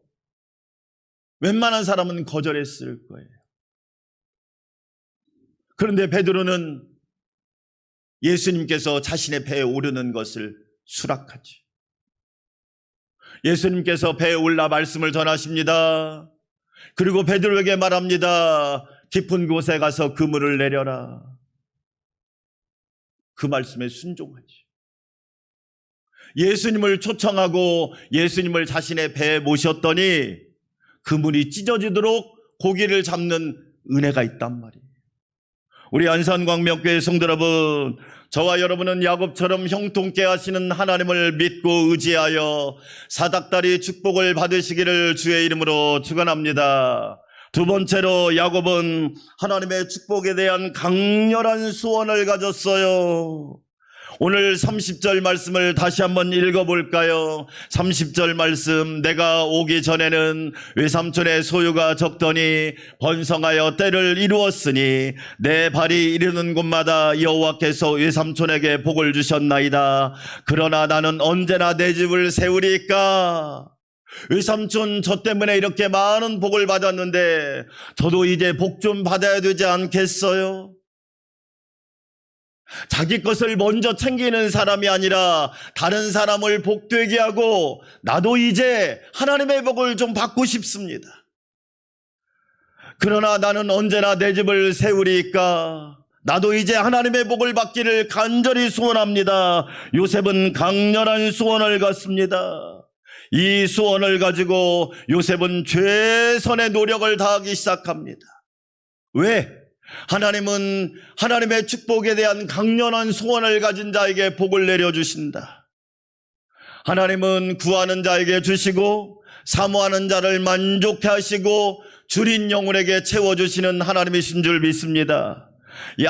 웬만한 사람은 거절했을 거예요. 그런데 베드로는 예수님께서 자신의 배에 오르는 것을 수락하지. 예수님께서 배에 올라 말씀을 전하십니다. 그리고 베드로에게 말합니다. 깊은 곳에 가서 그물을 내려라. 그 말씀에 순종하지. 예수님을 초청하고 예수님을 자신의 배에 모셨더니 그물이 찢어지도록 고기를 잡는 은혜가 있단 말이에요. 우리 안산광명교회 성도 여러분, 저와 여러분은 야곱처럼 형통케 하시는 하나님을 믿고 의지하여 사닥다리 축복을 받으시기를 주의 이름으로 축원합니다. 두 번째로 야곱은 하나님의 축복에 대한 강렬한 소원을 가졌어요. 오늘 30절 말씀을 다시 한번 읽어볼까요? 30절 말씀, 내가 오기 전에는 외삼촌의 소유가 적더니 번성하여 때를 이루었으니 내 발이 이르는 곳마다 여호와께서 외삼촌에게 복을 주셨나이다. 그러나 나는 언제나 내 집을 세우리까? 외삼촌 저 때문에 이렇게 많은 복을 받았는데 저도 이제 복 좀 받아야 되지 않겠어요? 자기 것을 먼저 챙기는 사람이 아니라 다른 사람을 복되게 하고 나도 이제 하나님의 복을 좀 받고 싶습니다. 그러나 나는 언제나 내 집을 세우리까? 나도 이제 하나님의 복을 받기를 간절히 소원합니다. 요셉은 강렬한 소원을 갖습니다. 이 소원을 가지고 요셉은 최선의 노력을 다하기 시작합니다. 왜? 하나님은 하나님의 축복에 대한 강렬한 소원을 가진 자에게 복을 내려주신다. 하나님은 구하는 자에게 주시고 사모하는 자를 만족해 하시고 줄인 영혼에게 채워주시는 하나님이신 줄 믿습니다.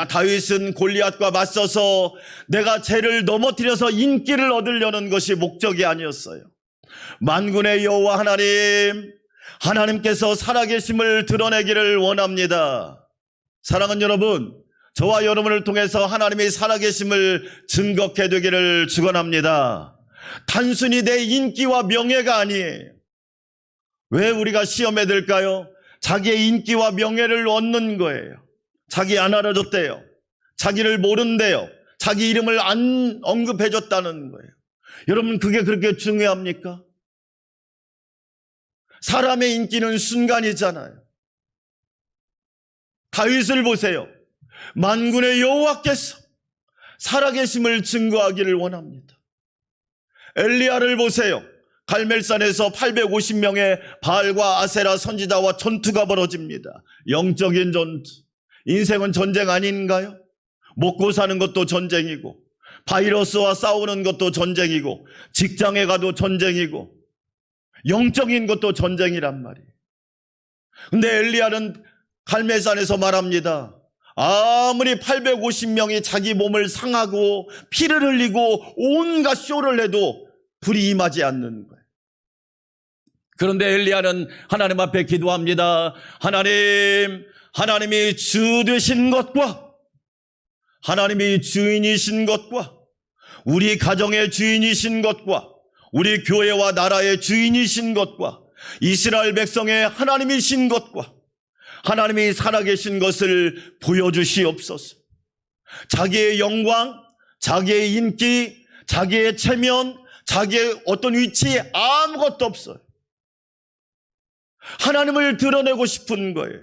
다윗은 골리앗과 맞서서 내가 죄를 넘어뜨려서 인기를 얻으려는 것이 목적이 아니었어요. 만군의 여호와 하나님께서 살아계심을 드러내기를 원합니다. 사랑하는 여러분, 저와 여러분을 통해서 하나님이 살아계심을 증거케 되기를 축원합니다. 단순히 내 인기와 명예가 아니에요. 왜 우리가 시험에 들까요? 자기의 인기와 명예를 얻는 거예요. 자기 안 알아줬대요. 자기를 모른대요. 자기 이름을 안 언급해줬다는 거예요. 여러분, 그게 그렇게 중요합니까? 사람의 인기는 순간이잖아요. 다윗을 보세요. 만군의 여호와께서 살아계심을 증거하기를 원합니다. 엘리야를 보세요. 갈멜산에서 850명의 바알과 아세라 선지자와 전투가 벌어집니다. 영적인 전투. 인생은 전쟁 아닌가요? 먹고 사는 것도 전쟁이고 바이러스와 싸우는 것도 전쟁이고 직장에 가도 전쟁이고 영적인 것도 전쟁이란 말이에요. 근데 엘리야는 갈멜산에서 말합니다. 아무리 850명이 자기 몸을 상하고 피를 흘리고 온갖 쇼를 해도 불이 임하지 않는 거예요. 그런데 엘리야는 하나님 앞에 기도합니다. 하나님이 주 되신 것과 하나님이 주인이신 것과 우리 가정의 주인이신 것과 우리 교회와 나라의 주인이신 것과 이스라엘 백성의 하나님이신 것과 하나님이 살아계신 것을 보여주시옵소서. 자기의 영광, 자기의 인기, 자기의 체면, 자기의 어떤 위치 아무것도 없어요. 하나님을 드러내고 싶은 거예요.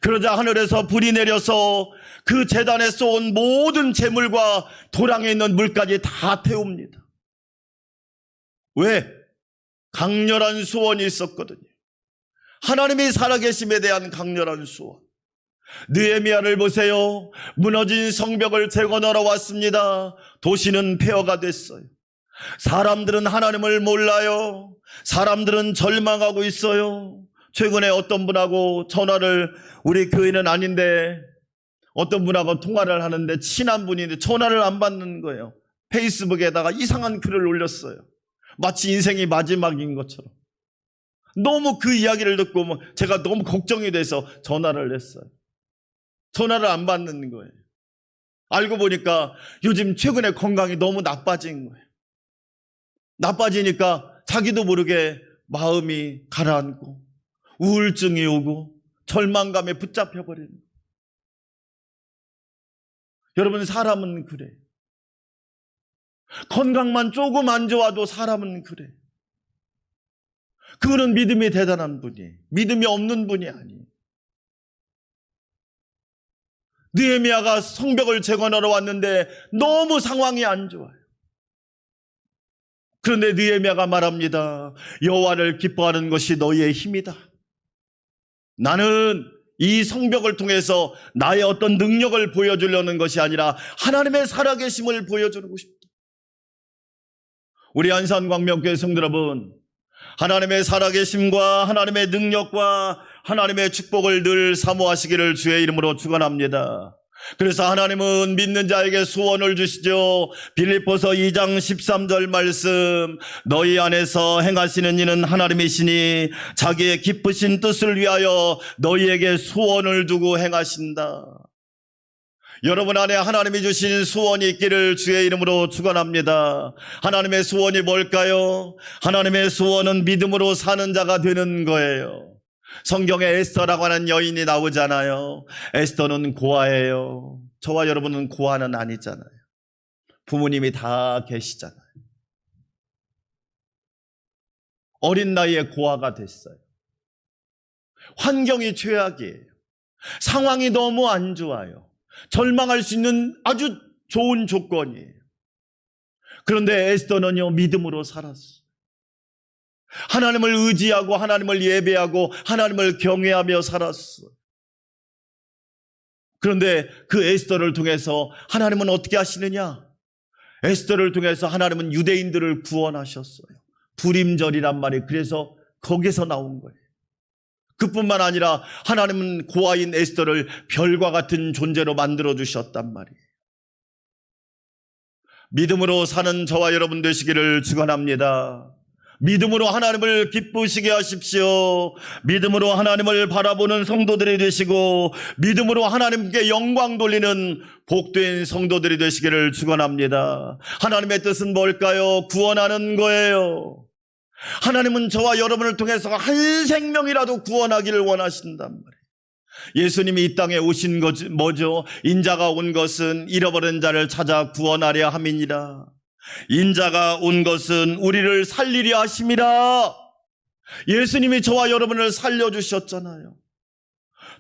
그러자 하늘에서 불이 내려서 그 제단에 쏜 모든 재물과 도랑에 있는 물까지 다 태웁니다. 왜? 강렬한 소원이 있었거든요. 하나님이 살아계심에 대한 강렬한 소원. 느헤미야를 보세요. 무너진 성벽을 재건하러 왔습니다. 도시는 폐허가 됐어요. 사람들은 하나님을 몰라요. 사람들은 절망하고 있어요. 최근에 어떤 분하고 전화를, 우리 교회는 아닌데 어떤 분하고 통화를 하는데 친한 분인데 전화를 안 받는 거예요. 페이스북에다가 이상한 글을 올렸어요. 마치 인생이 마지막인 것처럼. 너무 그 이야기를 듣고 제가 너무 걱정이 돼서 전화를 했어요. 전화를 안 받는 거예요. 알고 보니까 요즘 최근에 건강이 너무 나빠진 거예요. 나빠지니까 자기도 모르게 마음이 가라앉고 우울증이 오고 절망감에 붙잡혀 버리는 거예요. 여러분, 사람은 그래. 건강만 조금 안 좋아도 사람은 그래. 그거는 믿음이 대단한 분이에요. 믿음이 없는 분이 아니에요. 느헤미야가 성벽을 재건하러 왔는데 너무 상황이 안 좋아요. 그런데 느헤미야가 말합니다. 여호와를 기뻐하는 것이 너희의 힘이다. 나는 이 성벽을 통해서 나의 어떤 능력을 보여주려는 것이 아니라 하나님의 살아계심을 보여주고 싶다. 우리 안산광명교회 성도 여러분, 하나님의 살아계심과 하나님의 능력과 하나님의 축복을 늘 사모하시기를 주의 이름으로 축원합니다. 그래서 하나님은 믿는 자에게 소원을 주시죠. 빌립보서 2장 13절 말씀, 너희 안에서 행하시는 이는 하나님이시니 자기의 기쁘신 뜻을 위하여 너희에게 소원을 두고 행하신다. 여러분 안에 하나님이 주신 소원이 있기를 주의 이름으로 축원합니다. 하나님의 소원이 뭘까요? 하나님의 소원은 믿음으로 사는 자가 되는 거예요. 성경에 에스더라고 하는 여인이 나오잖아요. 에스더는 고아예요. 저와 여러분은 고아는 아니잖아요. 부모님이 다 계시잖아요. 어린 나이에 고아가 됐어요. 환경이 최악이에요. 상황이 너무 안 좋아요. 절망할 수 있는 아주 좋은 조건이에요. 그런데 에스더는요, 믿음으로 살았어요. 하나님을 의지하고 하나님을 예배하고 하나님을 경외하며 살았어요. 그런데 그 에스더를 통해서 하나님은 어떻게 하시느냐? 에스더를 통해서 하나님은 유대인들을 구원하셨어요. 불임절이란 말이 그래서 거기서 나온 거예요. 그뿐만 아니라 하나님은 고아인 에스더를 별과 같은 존재로 만들어주셨단 말이에요. 믿음으로 사는 저와 여러분 되시기를 축원합니다. 믿음으로 하나님을 기쁘시게 하십시오. 믿음으로 하나님을 바라보는 성도들이 되시고 믿음으로 하나님께 영광 돌리는 복된 성도들이 되시기를 축원합니다. 하나님의 뜻은 뭘까요? 구원하는 거예요. 하나님은 저와 여러분을 통해서 한 생명이라도 구원하기를 원하신단 말이에요. 예수님이 이 땅에 오신 것이 뭐죠? 인자가 온 것은 잃어버린 자를 찾아 구원하려 함이니라. 인자가 온 것은 우리를 살리려 하심이라. 예수님이 저와 여러분을 살려주셨잖아요.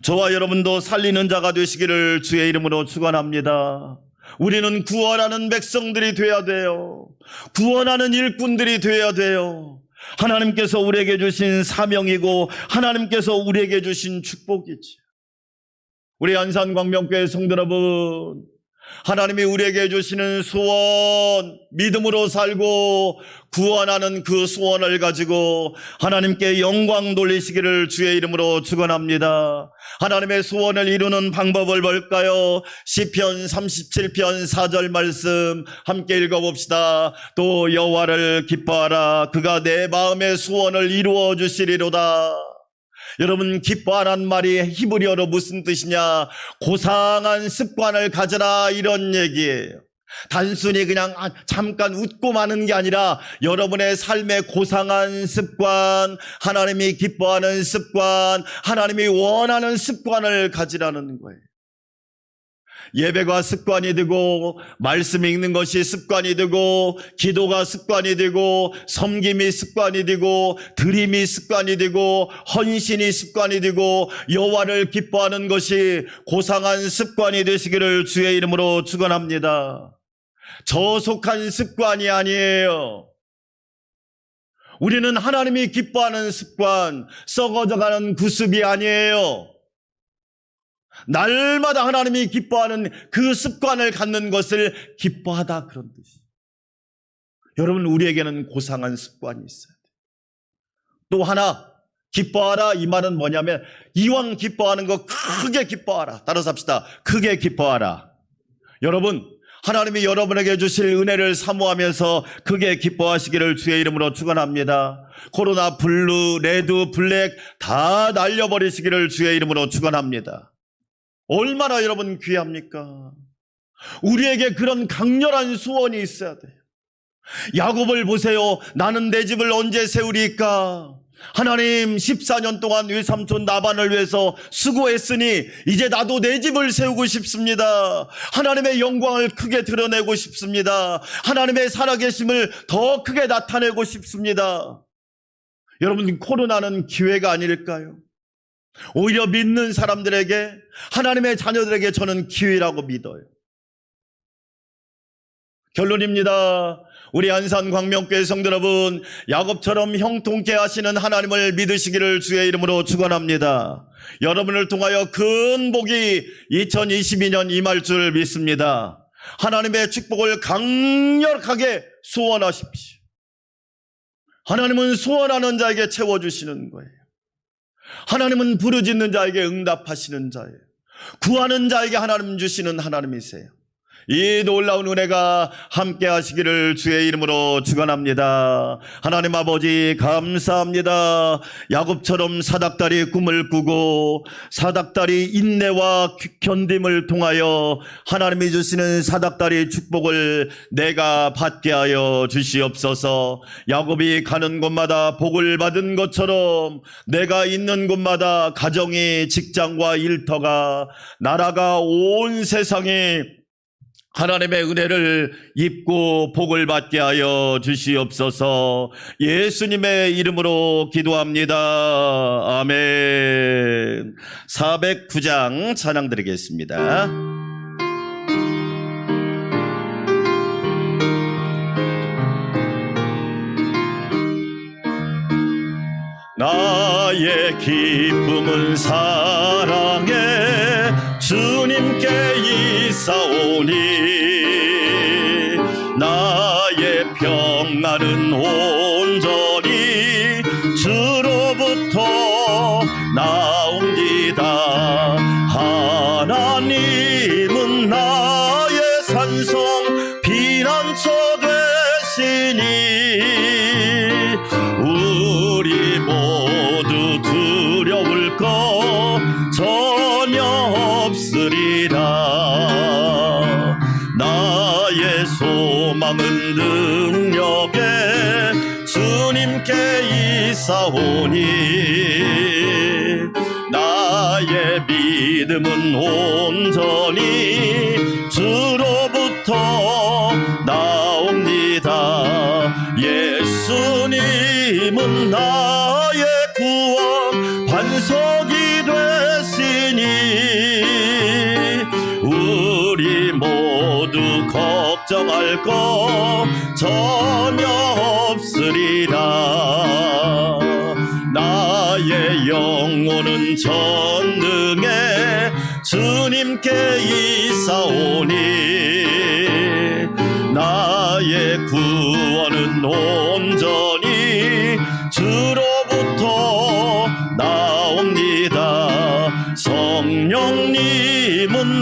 저와 여러분도 살리는 자가 되시기를 주의 이름으로 축원합니다. 우리는 구원하는 백성들이 되어야 돼요. 구원하는 일꾼들이 되어야 돼요. 하나님께서 우리에게 주신 사명이고 하나님께서 우리에게 주신 축복이지. 우리 안산광명교회 성도 여러분, 하나님이 우리에게 주시는 소원, 믿음으로 살고 구원하는 그 소원을 가지고 하나님께 영광 돌리시기를 주의 이름으로 축원합니다. 하나님의 소원을 이루는 방법을 볼까요? 시편 37편 4절 말씀 함께 읽어봅시다. 또 여호와를 기뻐하라. 그가 내 마음의 소원을 이루어 주시리로다. 여러분, 기뻐하란 말이 히브리어로 무슨 뜻이냐? 고상한 습관을 가져라, 이런 얘기예요. 단순히 그냥 잠깐 웃고 마는 게 아니라 여러분의 삶의 고상한 습관, 하나님이 기뻐하는 습관, 하나님이 원하는 습관을 가지라는 거예요. 예배가 습관이 되고 말씀 읽는 것이 습관이 되고 기도가 습관이 되고 섬김이 습관이 되고 드림이 습관이 되고 헌신이 습관이 되고 여호와를 기뻐하는 것이 고상한 습관이 되시기를 주의 이름으로 축원합니다. 저속한 습관이 아니에요. 우리는 하나님이 기뻐하는 습관, 썩어져가는 구습이 아니에요. 날마다 하나님이 기뻐하는 그 습관을 갖는 것을 기뻐하다, 그런 뜻이에요. 여러분, 우리에게는 고상한 습관이 있어요. 또 하나, 기뻐하라, 이 말은 뭐냐면 이왕 기뻐하는 거 크게 기뻐하라. 따라서 합시다. 크게 기뻐하라. 여러분, 하나님이 여러분에게 주실 은혜를 사모하면서 크게 기뻐하시기를 주의 이름으로 축원합니다. 코로나, 블루, 레드, 블랙 다 날려버리시기를 주의 이름으로 축원합니다. 얼마나 여러분 귀합니까? 우리에게 그런 강렬한 소원이 있어야 돼요. 야곱을 보세요. 나는 내 집을 언제 세우리까? 하나님, 14년 동안 외삼촌 나반을 위해서 수고했으니 이제 나도 내 집을 세우고 싶습니다. 하나님의 영광을 크게 드러내고 싶습니다. 하나님의 살아계심을 더 크게 나타내고 싶습니다. 여러분, 코로나는 기회가 아닐까요? 오히려 믿는 사람들에게, 하나님의 자녀들에게 저는 기회라고 믿어요. 결론입니다. 우리 안산 광명교회 성도 여러분, 야곱처럼 형통케 하시는 하나님을 믿으시기를 주의 이름으로 축원합니다. 여러분을 통하여 큰 복이 2022년 임할 줄 믿습니다. 하나님의 축복을 강력하게 소원하십시오. 하나님은 소원하는 자에게 채워주시는 거예요. 하나님은 부르짖는 자에게 응답하시는 자예요. 구하는 자에게 하나님 주시는 하나님이세요. 이 놀라운 은혜가 함께 하시기를 주의 이름으로 축원합니다. 하나님 아버지 감사합니다. 야곱처럼 사닥다리 꿈을 꾸고 사닥다리 인내와 견딤을 통하여 하나님이 주시는 사닥다리 축복을 내가 받게 하여 주시옵소서. 야곱이 가는 곳마다 복을 받은 것처럼 내가 있는 곳마다 가정이, 직장과 일터가, 나라가, 온 세상이 하나님의 은혜를 입고 복을 받게 하여 주시옵소서. 예수님의 이름으로 기도합니다. 아멘. 409장 찬양 드리겠습니다. 나의 기쁨은 사랑에 주님께 있사오니 나의 평안은 온전히 주로부터 나옵니다. 하나님은 나의 산성 피난처 되시니 우리 모두 두려울 것 전혀 없으리라. 나의 소망은 능력에 주님께 있사오니 나의 믿음은 온전히 주로부터 나옵니다. 예수님은 나의 구원 반석이 되시니 우리 모두 걱정할 것 전혀 없으리라. 나의 영혼은 전능해 주님께 있사오니 나의 구원은 온전히 주로부터 나옵니다. 성령님은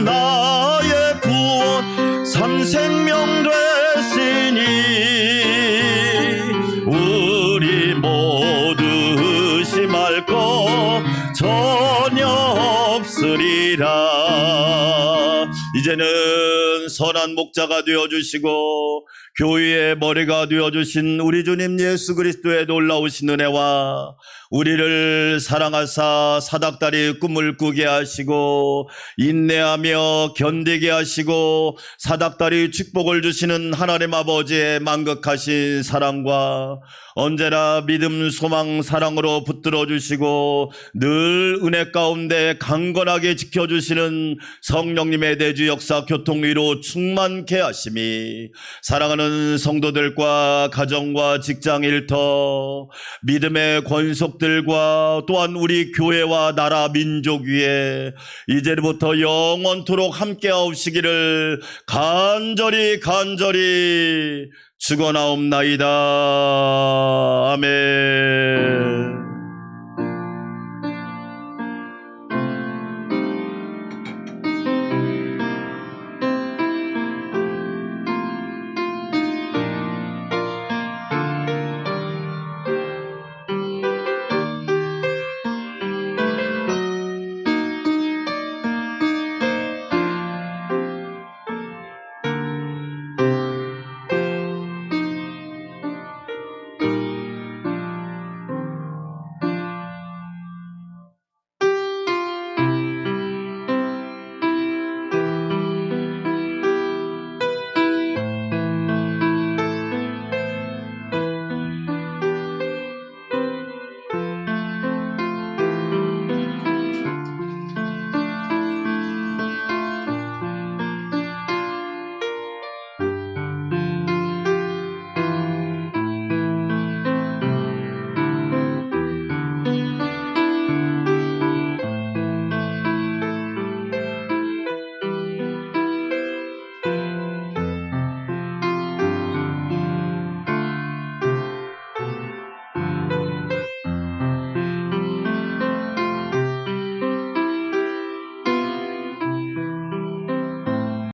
나의 구원 삼생명 되시니 우리 모두 의심할 것 전혀 없으리라. 이제는 선한 목자가 되어주시고 교회의 머리가 되어주신 우리 주님 예수 그리스도의 놀라우신 은혜와 우리를 사랑하사 사닥다리 꿈을 꾸게 하시고 인내하며 견디게 하시고 사닥다리 축복을 주시는 하나님 아버지의 만극하신 사랑과 언제나 믿음, 소망, 사랑으로 붙들어 주시고 늘 은혜 가운데 강건하게 지켜주시는 성령님의 내주 역사 교통위로 충만케 하심이 사랑하는 성도들과 가정과 직장 일터 믿음의 권속들과 또한 우리 교회와 나라 민족 위에 이제부터 영원토록 함께하옵시기를 간절히 축원하옵나이다. 아멘.